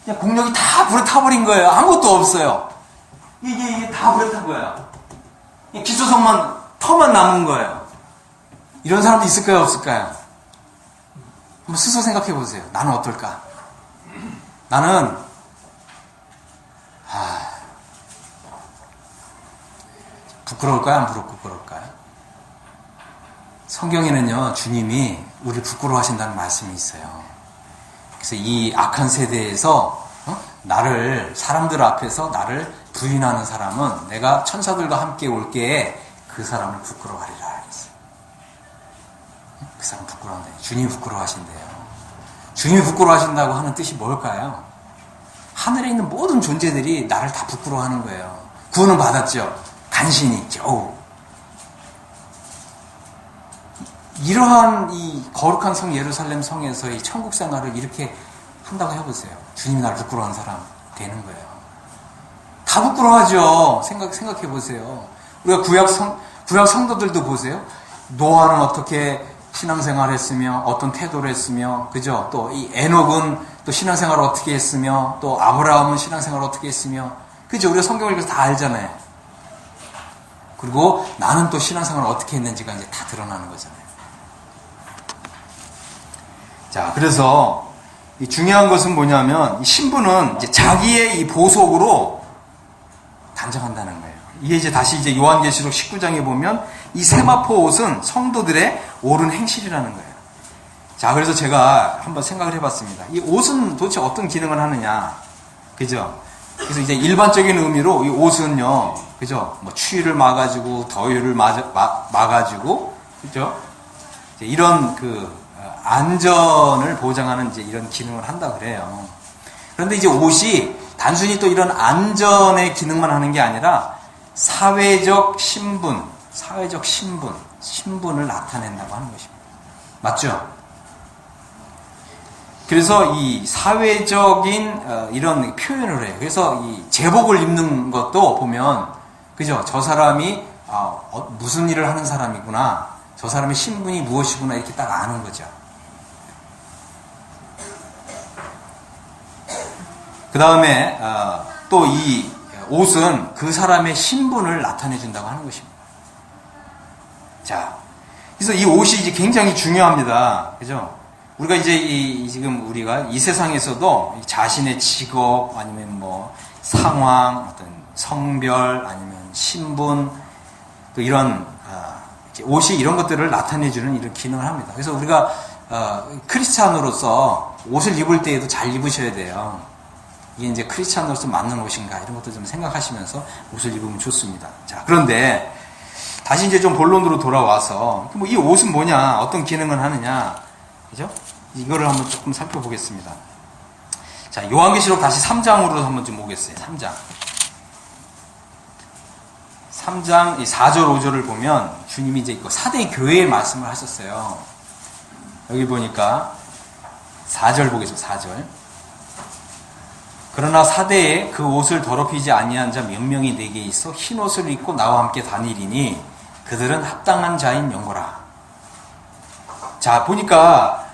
Speaker 1: 그냥 공력이 다 불에 타버린 거예요. 아무것도 없어요. 이게 다 불에 탄 거예요. 기초성만, 터만 남은 거예요. 이런 사람도 있을까요, 없을까요? 한번 스스로 생각해 보세요. 나는 어떨까? 나는 부끄러울까요? 안 부끄러울까요? 성경에는요, 주님이 우리를 부끄러워하신다는 말씀이 있어요. 그래서 이 악한 세대에서 사람들 앞에서 나를 부인하는 사람은 내가 천사들과 함께 올 때에 그 사람을 부끄러워하리라 하겠어요. 그 사람 부끄러운데 주님이 부끄러워하신대요. 주님이 부끄러워하신다고 하는 뜻이 뭘까요? 하늘에 있는 모든 존재들이 나를 다 부끄러워하는 거예요. 구원은 받았죠. 간신히 겨우. 이러한 이 거룩한 성 예루살렘 성에서의 천국 생활을 이렇게 한다고 해보세요. 주님이 나를 부끄러워하는 사람 되는 거예요. 다 부끄러워하죠. 생각해 보세요. 우리가 구약 성도들도 보세요. 노아는 어떻게 신앙생활을 했으며 어떤 태도를 했으며, 그죠? 또 이 에녹은 또 신앙생활을 어떻게 했으며, 또 아브라함은 신앙생활을 어떻게 했으며, 그죠? 우리가 성경을 읽어서 다 알잖아요. 그리고 나는 또 신앙생활을 어떻게 했는지가 이제 다 드러나는 거잖아요. 자, 그래서 이 중요한 것은 뭐냐면, 이 신부는 이제 자기의 이 보석으로 단정한다는 거예요. 이게 이제 다시 이제 요한계시록 19장에 보면 이 세마포 옷은 성도들의 옳은 행실이라는 거예요. 자, 그래서 제가 한번 생각을 해봤습니다. 이 옷은 도대체 어떤 기능을 하느냐, 그죠? 그래서 이제 일반적인 의미로 이 옷은요, 그죠? 뭐 추위를 막아주고 더위를 막아주고, 그죠? 이제 이런 안전을 보장하는 이제 이런 기능을 한다 그래요. 그런데 이제 옷이 단순히 또 이런 안전의 기능만 하는 게 아니라 사회적 신분을 나타낸다고 하는 것입니다. 맞죠? 그래서 이 사회적인 이런 표현을 해요. 그래서 이 제복을 입는 것도 보면, 그죠? 저 사람이 무슨 일을 하는 사람이구나, 저 사람의 신분이 무엇이구나 이렇게 딱 아는 거죠. 그 다음에 또 이 옷은 그 사람의 신분을 나타내 준다고 하는 것입니다. 자, 그래서 이 옷이 이제 굉장히 중요합니다. 그죠? 우리가 이제 지금 우리가 이 세상에서도 자신의 직업 아니면 뭐 상황, 어떤 성별 아니면 신분, 또 이런 옷이 이런 것들을 나타내 주는 이런 기능을 합니다. 그래서 우리가 크리스찬으로서 옷을 입을 때에도 잘 입으셔야 돼요. 이게 이제 크리스찬으로서 맞는 옷인가 이런 것도 좀 생각하시면서 옷을 입으면 좋습니다. 자, 그런데 다시 이제 좀 본론으로 돌아와서 뭐 이 옷은 뭐냐, 어떤 기능을 하느냐, 그죠? 이거를 한번 조금 살펴보겠습니다. 자, 요한계시록 다시 3장으로 한번 좀 오겠어요. 3장 이 4절 5절을 보면 주님이 이제 사대 교회의 말씀을 하셨어요. 여기 보니까 4절 보겠습니다. 4절. 그러나 사대에 그 옷을 더럽히지 아니한 자 몇 명이 내게 있어 흰 옷을 입고 나와 함께 다니리니 그들은 합당한 자인 영고라. 자, 보니까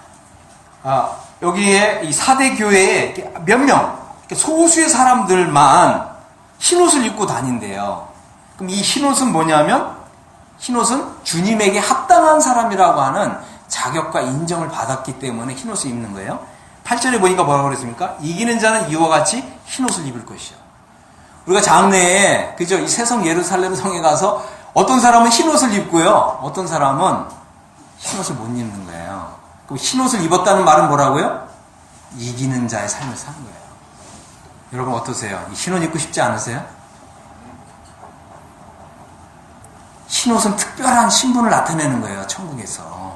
Speaker 1: 여기에 이 사대 교회에 몇 명, 소수의 사람들만 흰 옷을 입고 다닌대요. 그럼 이 흰 옷은 뭐냐면, 흰 옷은 주님에게 합당한 사람이라고 하는 자격과 인정을 받았기 때문에 흰 옷을 입는 거예요. 8절에 보니까 뭐라고 그랬습니까? 이기는 자는 이와 같이 흰 옷을 입을 것이요. 우리가 장래에, 그죠? 이 새성 예루살렘 성에 가서 어떤 사람은 흰 옷을 입고요. 어떤 사람은 흰 옷을 못 입는 거예요. 그럼 흰 옷을 입었다는 말은 뭐라고요? 이기는 자의 삶을 사는 거예요. 여러분 어떠세요? 이 흰 옷 입고 싶지 않으세요? 흰 옷은 특별한 신분을 나타내는 거예요. 천국에서.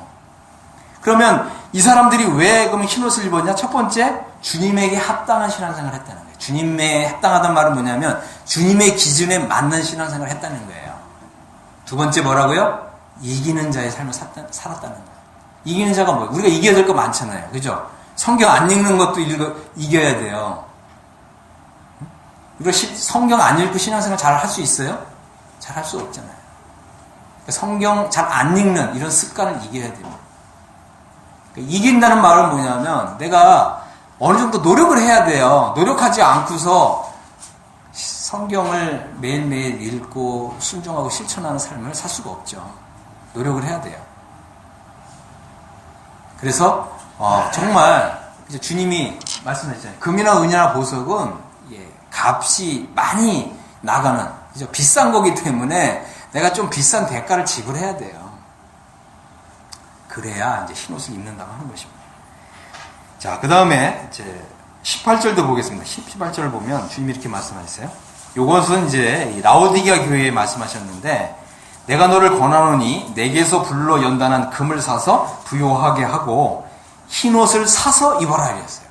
Speaker 1: 그러면 이 사람들이 왜 그러면 흰 옷을 입었냐? 첫 번째, 주님에게 합당한 신앙생활을 했다는 거예요. 주님에 합당하다는 말은 뭐냐면 주님의 기준에 맞는 신앙생활을 했다는 거예요. 두 번째 뭐라고요? 이기는 자의 삶을 살았다는 거예요. 이기는 자가 뭐예요? 우리가 이겨야 될 거 많잖아요. 그죠? 성경 안 읽는 것도 이겨야 돼요. 우리가 성경 안 읽고 신앙생활 잘 할 수 있어요? 잘 할 수 없잖아요. 성경 잘 안 읽는 이런 습관을 이겨야 됩니다. 이긴다는 말은 뭐냐면 내가 어느 정도 노력을 해야 돼요. 노력하지 않고서 성경을 매일매일 읽고 순종하고 실천하는 삶을 살 수가 없죠. 노력을 해야 돼요. 그래서 정말 이제 주님이 말씀하셨잖아요. 금이나 은이나 보석은 값이 많이 나가는 그죠? 비싼 거기 때문에 내가 좀 비싼 대가를 지불해야 돼요. 그래야 이제 흰 옷을 입는다고 하는 것입니다. 자, 그 다음에 이제 18절도 보겠습니다. 18절을 보면 주님이 이렇게 말씀하셨어요. 요것은 이제 라오디게아 교회에 말씀하셨는데, 내가 너를 권하노니 내게서 불로 연단한 금을 사서 부요하게 하고 흰옷을 사서 입어라 이랬어요.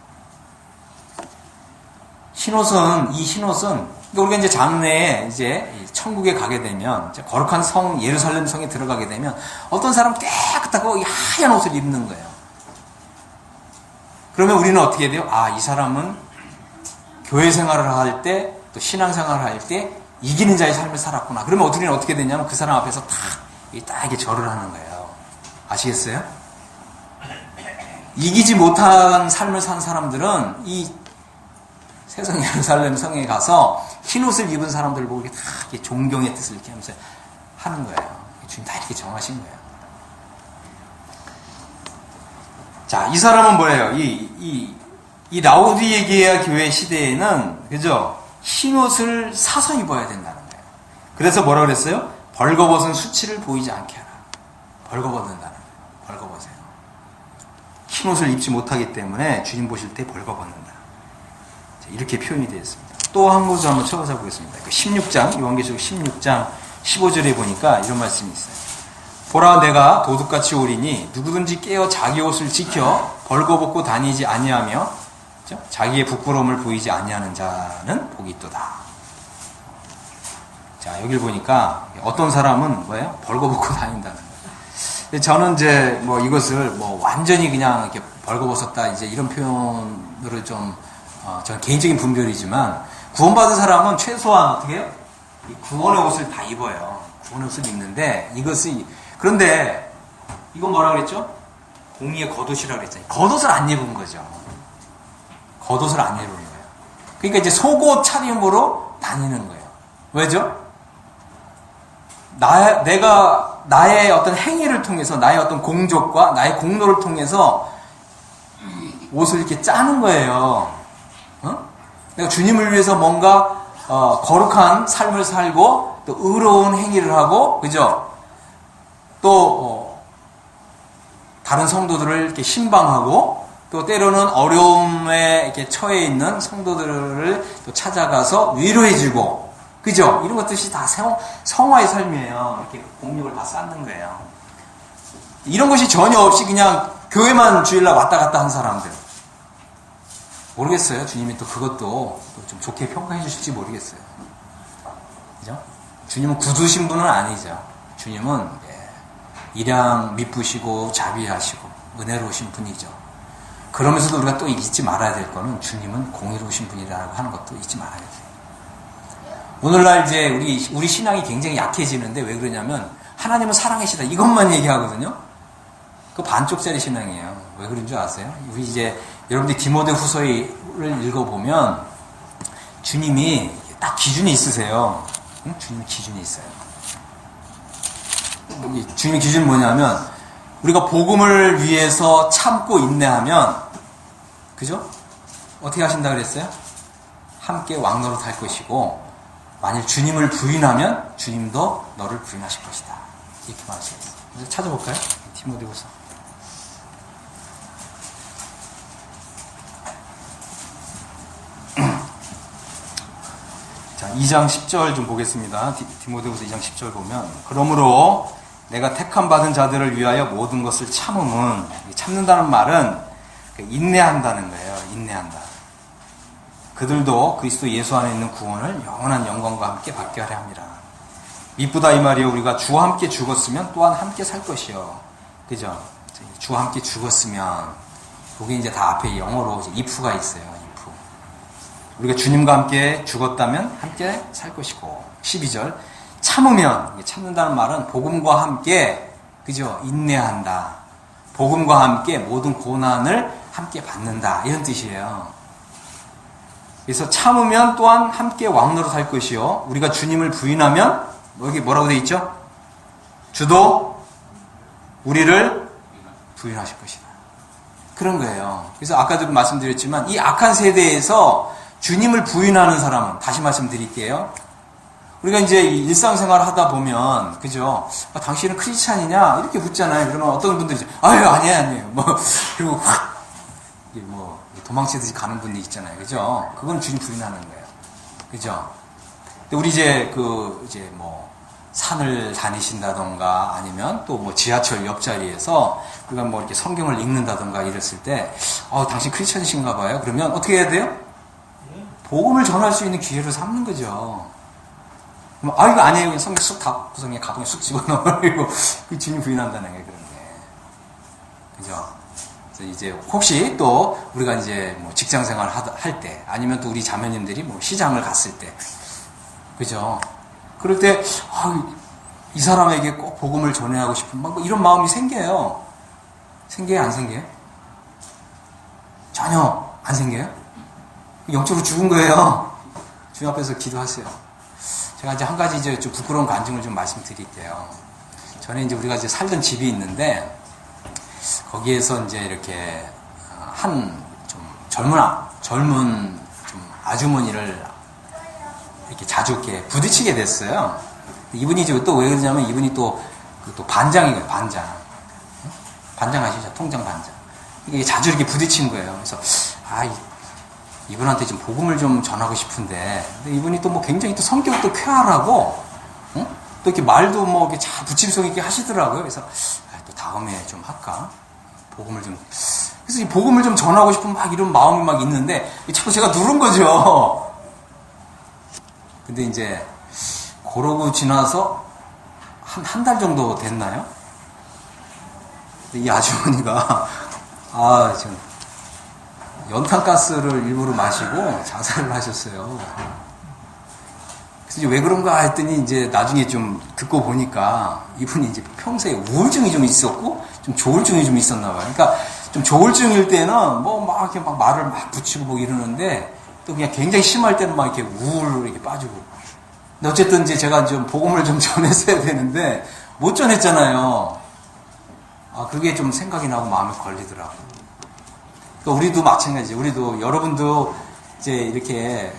Speaker 1: 흰옷은 우리가 이제 장래에 이제 천국에 가게 되면, 이제 거룩한 성 예루살렘 성에 들어가게 되면 어떤 사람 깨끗하고 하얀 옷을 입는 거예요. 그러면 우리는 어떻게 돼요? 이 사람은 교회 생활을 할 때, 또 신앙 생활을 할 때 이기는 자의 삶을 살았구나. 그러면 우리는 어떻게 되냐면 그 사람 앞에서 딱 이렇게 절을 하는 거예요. 아시겠어요? 이기지 못한 삶을 산 사람들은 이 세상 예루살렘 성에 가서 흰 옷을 입은 사람들을 보고 이렇게 다 이렇게 존경의 뜻을 이렇게 하면서 하는 거예요. 주님 다 이렇게 정하신 거예요. 자, 이 사람은 뭐예요? 이 라오디게아 교회 시대에는, 그죠? 흰 옷을 사서 입어야 된다는 거예요. 그래서 뭐라 그랬어요? 벌거벗은 수치를 보이지 않게 하라. 벌거벗는다는 거예요. 벌거벗어요. 흰 옷을 입지 못하기 때문에 주님 보실 때 벌거벗는다. 자, 이렇게 표현이 되어 있습니다. 또 한 구절 한번 찾아보겠습니다. 16장, 요한계시록 16장 15절에 보니까 이런 말씀이 있어요. 보라, 내가 도둑같이 오리니 누구든지 깨어 자기 옷을 지켜 벌거벗고 다니지 아니하며 자기의 부끄러움을 보이지 아니하는 자는 복이 있도다. 자, 여기를 보니까 어떤 사람은 뭐예요? 벌거벗고 다닌다는 거예요. 저는 이제 이것을 완전히 그냥 이렇게 벌거벗었다 이제 이런 표현으로 좀 저는 개인적인 분별이지만, 구원받은 사람은 최소한 어떻게 해요? 이 구원의 옷을 다 입어요. 구원의 옷을 입는데 그런데 이건 뭐라 그랬죠? 공의의 겉옷이라 그랬잖아요. 겉옷을 안 입은 거죠. 겉옷을 안 입은 거예요. 그러니까 이제 속옷 차림으로 다니는 거예요. 왜죠? 내가 나의 어떤 행위를 통해서, 나의 어떤 공적과 나의 공로를 통해서 옷을 이렇게 짜는 거예요. 내가 주님을 위해서 뭔가 거룩한 삶을 살고 또 의로운 행위를 하고, 그죠? 또 다른 성도들을 이렇게 신방하고, 또 때로는 어려움에 이렇게 처해 있는 성도들을 또 찾아가서 위로해주고, 그죠? 이런 것들이 다 성화의 삶이에요. 이렇게 공력을 다 쌓는 거예요. 이런 것이 전혀 없이 그냥 교회만 주일날 왔다 갔다 한 사람들. 모르겠어요. 주님이 또 그것도 좀 좋게 평가해 주실지 모르겠어요. 그죠? 주님은 굳으신 분은 아니죠. 주님은 일양 미쁘시고 자비하시고 은혜로우신 분이죠. 그러면서도 우리가 또 잊지 말아야 될 거는 주님은 공의로우신 분이라고 하는 것도 잊지 말아야 돼요. 오늘날 이제 우리 신앙이 굉장히 약해지는데 왜 그러냐면, 하나님은 사랑이시다 이것만 얘기하거든요. 그 반쪽짜리 신앙이에요. 왜 그런 줄 아세요? 우리 이제 여러분들이 디모데후서를 읽어보면 주님이 딱 기준이 있으세요. 응? 주님 기준이 있어요. 주님의 기준이 뭐냐면, 우리가 복음을 위해서 참고 인내하면, 그죠? 어떻게 하신다 그랬어요? 함께 왕노릇 할 것이고, 만일 주님을 부인하면 주님도 너를 부인하실 것이다. 이렇게 말씀하셨어요. 그래서 찾아볼까요? 디모데후서. 자, 2장 10절 좀 보겠습니다. 디모데후서 2장 10절 보면, 그러므로 내가 택함 받은 자들을 위하여 모든 것을 참음은, 참는다는 말은 인내한다는 거예요. 인내한다. 그들도 그리스도 예수 안에 있는 구원을 영원한 영광과 함께 받게 하려 함이라. 미쁘다 이 말이요, 우리가 주와 함께 죽었으면 또한 함께 살 것이요. 그죠? 주와 함께 죽었으면, 거기 이제 다 앞에 영어로 if가 있어요. if. 우리가 주님과 함께 죽었다면 함께 살 것이고. 12절. 참으면, 참는다는 말은 복음과 함께, 그죠? 인내한다. 복음과 함께 모든 고난을 함께 받는다. 이런 뜻이에요. 그래서 참으면 또한 함께 왕노릇 할 것이요. 우리가 주님을 부인하면, 여기 뭐라고 되어 있죠? 주도 우리를 부인하실 것이다. 그런 거예요. 그래서 아까도 말씀드렸지만 이 악한 세대에서 주님을 부인하는 사람은, 다시 말씀드릴게요. 우리가 이제 일상생활 하다 보면, 그죠? 아, 당신은 크리스찬이냐? 이렇게 묻잖아요. 그러면 어떤 분들이, 아유, 아니에요. 뭐, 그리고 확, 뭐, 도망치듯이 가는 분이 있잖아요. 그죠? 그건 주님 부인하는 거예요. 그죠? 근데 우리 이제 산을 다니신다던가 아니면 또 뭐 지하철 옆자리에서 우리가 뭐 이렇게 성경을 읽는다던가 이랬을 때, 당신 크리스천이신가 봐요. 그러면 어떻게 해야 돼요? 복음을 전할 수 있는 기회를 삼는 거죠. 이거 아니에요. 그냥 성경 쑥 다 구성에 가방에 쑥 집어넣으려고 그 주님 부인한다는 게 그런 게. 그죠? 그래서 이제 혹시 또 우리가 이제 뭐 직장 생활 할 때 아니면 또 우리 자매님들이 뭐 시장을 갔을 때, 그죠? 그럴 때, 이 사람에게 꼭 복음을 전해하고 싶은 막 이런 마음이 생겨요. 생겨요? 안 생겨요? 전혀 안 생겨요? 영적으로 죽은 거예요. 주님 앞에서 기도하세요. 제가 이제 한 가지 이제 좀 부끄러운 간증을 좀 말씀드릴게요. 전에 이제 우리가 이제 살던 집이 있는데, 거기에서 이제 이렇게 한 좀 젊은 좀 아주머니를 이렇게 자주 이렇게 부딪히게 됐어요. 이분이 이제 또 왜 그러냐면 이분이 또 반장이에요, 반장. 반장 아시죠? 통장 반장. 이게 자주 이렇게 부딪힌 거예요. 그래서, 이분한테 좀 복음을 좀 전하고 싶은데, 근데 이분이 또 뭐 굉장히 또 성격도 쾌활하고, 또 이렇게 말도 뭐 이렇게 잘 붙임성 있게 하시더라고요. 그래서, 또 다음에 좀 할까? 복음을 좀. 그래서 이 복음을 좀 전하고 싶은 막 이런 마음이 막 있는데, 자꾸 제가 누른 거죠. 근데 이제, 그러고 지나서 한 달 정도 됐나요? 이 아주머니가, 전 연탄가스를 일부러 마시고 자살을 하셨어요. 그래서 이제 왜 그런가 했더니 이제 나중에 좀 듣고 보니까 이분이 이제 평소에 우울증이 좀 있었고 좀 조울증이 좀 있었나 봐요. 그러니까 좀 조울증일 때는 뭐 막 이렇게 막 말을 막 붙이고 뭐 이러는데 또 그냥 굉장히 심할 때는 막 이렇게 우울로 이렇게 빠지고. 근데 어쨌든 이제 제가 좀 복음을 좀 전했어야 되는데 못 전했잖아요. 그게 좀 생각이 나고 마음에 걸리더라고요. 우리도 마찬가지죠. 우리도 여러분도 이제 이렇게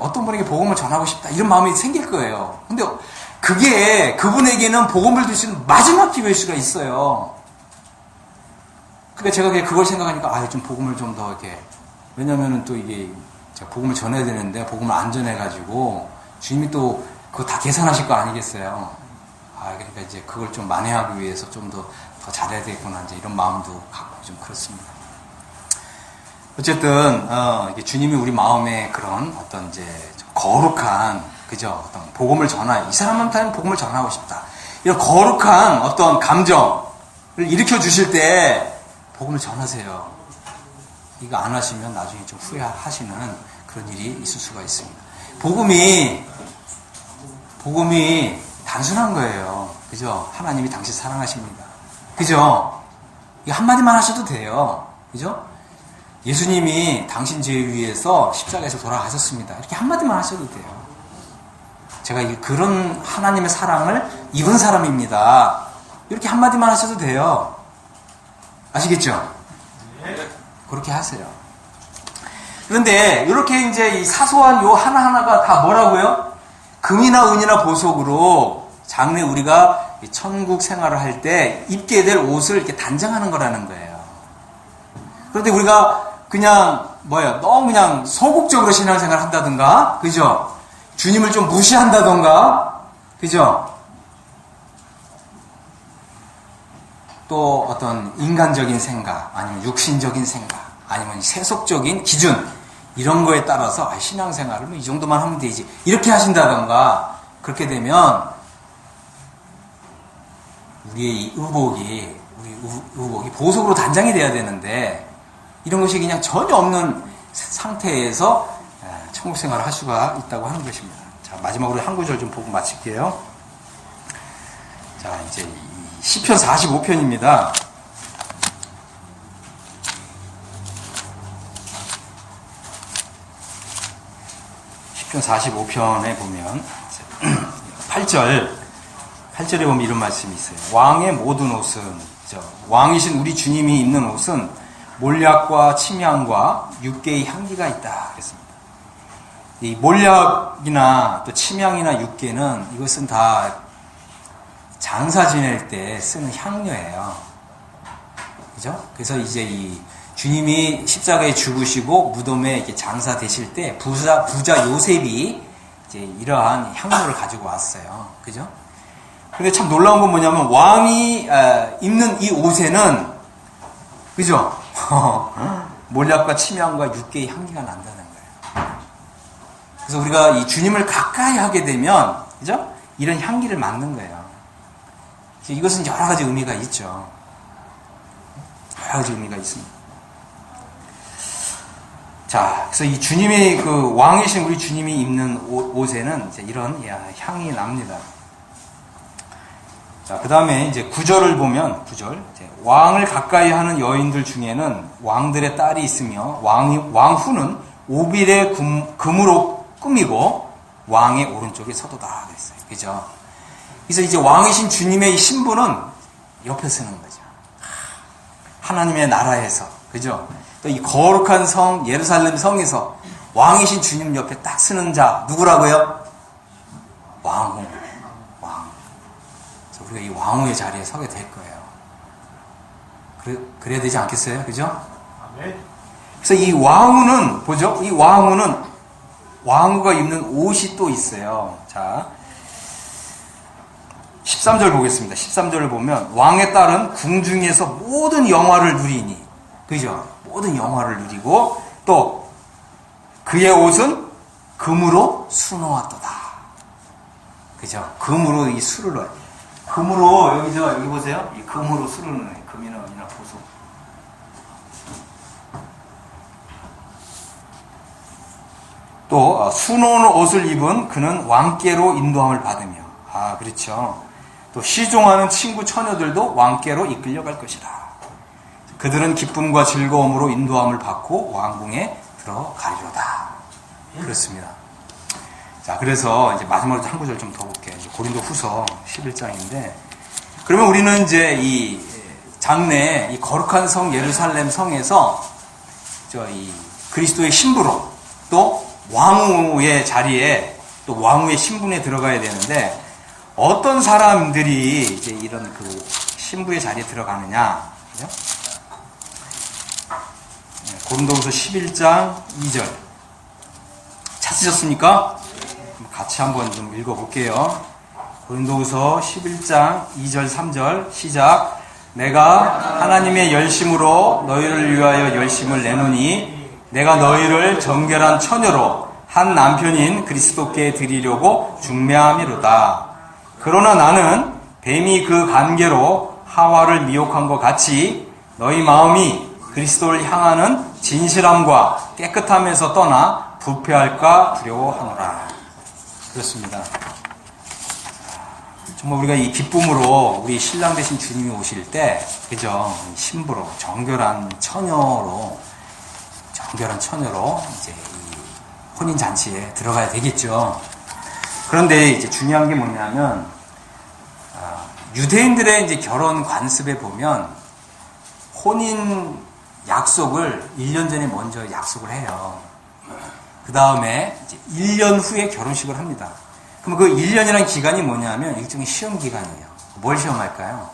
Speaker 1: 어떤 분에게 복음을 전하고 싶다 이런 마음이 생길 거예요. 근데 그게 그분에게는 복음을 줄 수 있는 마지막 기회일 수가 있어요. 그러니까 제가 그걸 생각하니까 좀 복음을 좀 더 이렇게, 왜냐면은 또 이게 제가 복음을 전해야 되는데 복음을 안 전해가지고 주님이 또 그거 다 계산하실 거 아니겠어요. 그러니까 이제 그걸 좀 만회하기 위해서 좀 더 잘해야 되겠구나 이제 이런 마음도 갖고 좀 그렇습니다. 어쨌든 이게 주님이 우리 마음에 그런 어떤 이제 좀 거룩한, 그죠? 어떤 복음을 이 사람한테는 복음을 전하고 싶다. 이런 거룩한 어떤 감정을 일으켜 주실 때 복음을 전하세요. 이거 안 하시면 나중에 좀 후회하시는 그런 일이 있을 수가 있습니다. 복음이 단순한 거예요. 그죠? 하나님이 당신 사랑하십니다. 그죠? 이거 한마디만 하셔도 돼요. 그죠? 예수님이 당신 죄 위해서 십자가에서 돌아가셨습니다. 이렇게 한마디만 하셔도 돼요. 제가 그런 하나님의 사랑을 입은 사람입니다. 이렇게 한마디만 하셔도 돼요. 아시겠죠? 그렇게 하세요. 그런데 이렇게 이제 이 사소한 요 하나하나가 다 뭐라고요? 금이나 은이나 보석으로 장래 우리가 천국 생활을 할 때 입게 될 옷을 이렇게 단장하는 거라는 거예요. 그런데 우리가 그냥 너무 그냥 소극적으로 신앙생활 한다든가, 그죠? 주님을 좀 무시한다든가, 그죠? 또 어떤 인간적인 생각, 아니면 육신적인 생각, 아니면 세속적인 기준, 이런 거에 따라서 신앙생활을 이 정도만 하면 되지, 이렇게 하신다든가, 그렇게 되면 우리의 의복이 보석으로 단장이 돼야 되는데, 이런 것이 그냥 전혀 없는 상태에서 천국 생활을 할 수가 있다고 하는 것입니다. 자, 마지막으로 한 구절 좀 보고 마칠게요. 자, 이제 시편 45편입니다. 시편 45편에 보면 8절에 보면 이런 말씀이 있어요. 왕의 모든 옷은, 왕이신 우리 주님이 입는 옷은 몰약과 침향과 육계의 향기가 있다 그랬습니다. 이 몰약이나 또 침향이나 육계는 이것은 다 장사 지낼 때 쓰는 향료예요. 그죠? 그래서 이제 이 주님이 십자가에 죽으시고 무덤에 이렇게 장사 되실 때 부자 요셉이 이제 이러한 향료를 가지고 왔어요. 그죠? 근데 참 놀라운 건 뭐냐면 왕이 입는 이 옷에는 그죠? 몰약과 침향과 육계의 향기가 난다는 거예요. 그래서 우리가 이 주님을 가까이 하게 되면 그죠? 이런 향기를 맡는 거예요. 이것은 여러 가지 의미가 있죠. 여러 가지 의미가 있습니다. 자, 그래서 이 주님의 그 왕이신 우리 주님이 입는 옷에는 이제 이런 향이 납니다. 자, 그 다음에 이제 9절을 보면, 9절. 왕을 가까이 하는 여인들 중에는 왕들의 딸이 있으며, 왕후는 오빌의 금으로 꾸미고, 왕의 오른쪽에 서도다. 그랬어요. 그죠? 그래서 이제 왕이신 주님의 이 신부는 옆에 서는 거죠. 하나님의 나라에서. 그죠? 또 이 거룩한 성, 예루살렘 성에서 왕이신 주님 옆에 딱 서는 자, 누구라고요? 왕후. 왕. 그래서 우리가 이 왕후의 자리에 서게 될 거예요. 그래야 되지 않겠어요? 그죠? 그래서 이 왕후는, 보죠? 이 왕후는 왕후가 입는 옷이 또 있어요. 자. 13절 보겠습니다. 13절을 보면 왕의 딸은 궁중에서 모든 영화를 누리니 그죠? 모든 영화를 누리고 또 그의 옷은 금으로 수놓았도다. 그죠? 금으로 이 수를 넣어요. 금으로 여기 보세요. 이 금으로 수를 넣어요. 금이나 보석. 또 수놓은 옷을 입은 그는 왕께로 인도함을 받으며 그렇죠. 또 시종하는 친구 처녀들도 왕께로 이끌려갈 것이라. 그들은 기쁨과 즐거움으로 인도함을 받고 왕궁에 들어가리로다. 그렇습니다. 자, 그래서 이제 마지막으로 한 구절 좀 더 볼게요. 고린도 후서 11장인데, 그러면 우리는 이제 이 장래, 이 거룩한 성 예루살렘 성에서 이 그리스도의 신부로 또 왕후의 자리에 또 왕후의 신분에 들어가야 되는데, 어떤 사람들이 이제 이런 그 신부의 자리에 들어가느냐. 그죠? 고린도후서 11장 2절. 찾으셨습니까? 같이 한번 좀 읽어볼게요. 고린도후서 11장 2절 3절 시작. 내가 하나님의 열심으로 너희를 위하여 열심을 내노니 내가 너희를 정결한 처녀로 한 남편인 그리스도께 드리려고 중매함이로다. 그러나 나는 뱀이 그 관계로 하와를 미혹한 것 같이 너희 마음이 그리스도를 향하는 진실함과 깨끗함에서 떠나 부패할까 두려워하노라. 그렇습니다. 정말 우리가 이 기쁨으로 우리 신랑 되신 주님이 오실 때, 그죠? 신부로, 정결한 처녀로 이제 이 혼인잔치에 들어가야 되겠죠. 그런데 이제 중요한 게 뭐냐면, 유대인들의 이제 결혼 관습에 보면, 혼인 약속을 1년 전에 먼저 약속을 해요. 그 다음에 이제 1년 후에 결혼식을 합니다. 그럼 그 1년이라는 기간이 뭐냐면 일종의 시험 기간이에요. 뭘 시험할까요?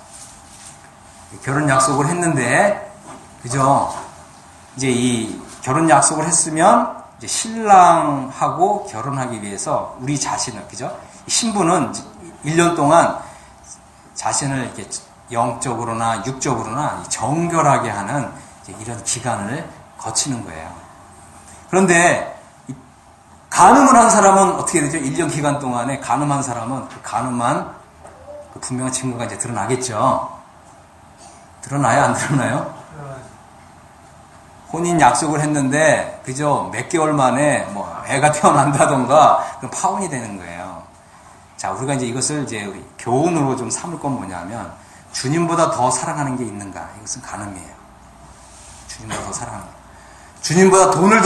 Speaker 1: 결혼 약속을 했는데, 그죠? 이제 이 결혼 약속을 했으면 이제 신랑하고 결혼하기 위해서 우리 자신을, 그죠? 신부는 1년 동안 자신을 이렇게 영적으로나 육적으로나 정결하게 하는 이런 기간을 거치는 거예요. 그런데 간음을 한 사람은 어떻게 되죠? 1년 기간 동안에 간음한 사람은 그 간음한 그 분명한 증거가 이제 드러나겠죠. 드러나요? 안 드러나요? 혼인 약속을 했는데 그죠? 몇 개월 만에 뭐 애가 태어난다던가 그럼 파혼이 되는 거예요. 자, 우리가 이제 이것을 이제 우리 교훈으로 좀 삼을 건 뭐냐면 주님보다 더 사랑하는 게 있는가? 이것은 간음이에요. 주님보다 더 사랑하는 거. 주님보다 돈을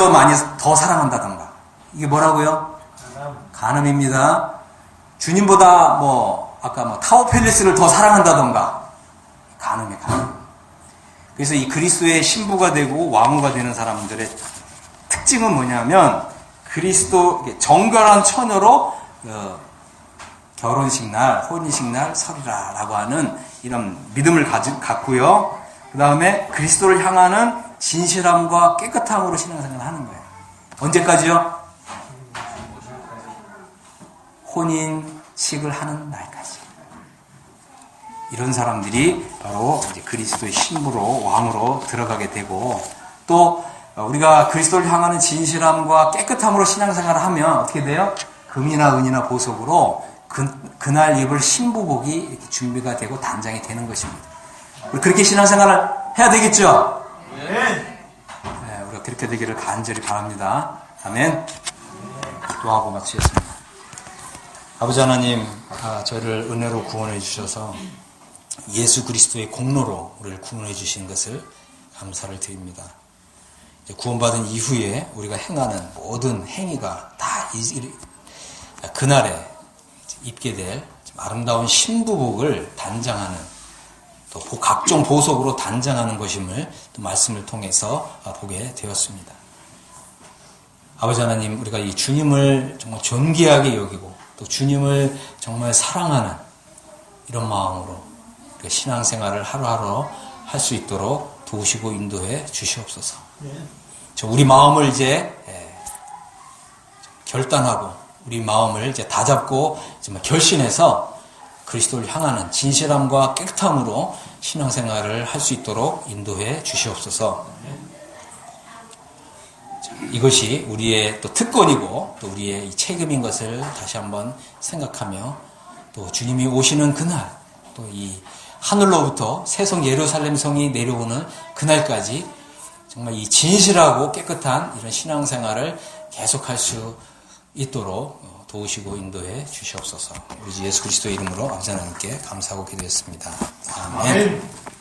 Speaker 1: 더 사랑한다던가. 이게 뭐라고요? 간음입니다. 주님보다 아까 타워 팰리스를 더 사랑한다던가. 간음이에요, 간음. 그래서 이 그리스도의 신부가 되고 왕후가 되는 사람들의 특징은 뭐냐면 그리스도 정결한 처녀로 결혼식 날, 혼인식 날 서리라라고 하는 이런 믿음을 갖고요. 그 다음에 그리스도를 향하는 진실함과 깨끗함으로 신앙생활을 하는 거예요. 언제까지요? 혼인식을 하는 날까지. 이런 사람들이 바로 이제 그리스도의 신부로 왕으로 들어가게 되고, 또 우리가 그리스도를 향하는 진실함과 깨끗함으로 신앙생활을 하면 어떻게 돼요? 금이나 은이나 보석으로 그날 입을 신부복이 이렇게 준비가 되고 단장이 되는 것입니다. 우리 그렇게 신앙생활을 해야 되겠죠? 네, 우리가 그렇게 되기를 간절히 바랍니다. 아멘. 기도하고 마치겠습니다. 아버지 하나님, 저를 은혜로 구원해 주셔서 예수 그리스도의 공로로 우리를 구원해 주신 것을 감사를 드립니다. 구원받은 이후에 우리가 행하는 모든 행위가 다 그날에 입게 될 아름다운 신부복을 단장하는, 또 각종 보석으로 단장하는 것임을 또 말씀을 통해서 보게 되었습니다. 아버지 하나님, 우리가 이 주님을 정말 존귀하게 여기고 또 주님을 정말 사랑하는 이런 마음으로 우리가 신앙생활을 하루하루 할 수 있도록 도우시고 인도해 주시옵소서. 우리 마음을 이제 결단하고 우리 마음을 이제 다잡고 결심해서 그리스도를 향하는 진실함과 깨끗함으로 신앙생활을 할 수 있도록 인도해 주시옵소서. 이것이 우리의 또 특권이고 또 우리의 이 책임인 것을 다시 한번 생각하며, 또 주님이 오시는 그날, 또 이 하늘로부터 새성 예루살렘 성이 내려오는 그날까지 정말 이 진실하고 깨끗한 이런 신앙생활을 계속할 수 있도록 도우시고 인도해 주시옵소서. 우리 주 예수 그리스도의 이름으로 아버지 하나님께 감사하고 기도했습니다. 아멘.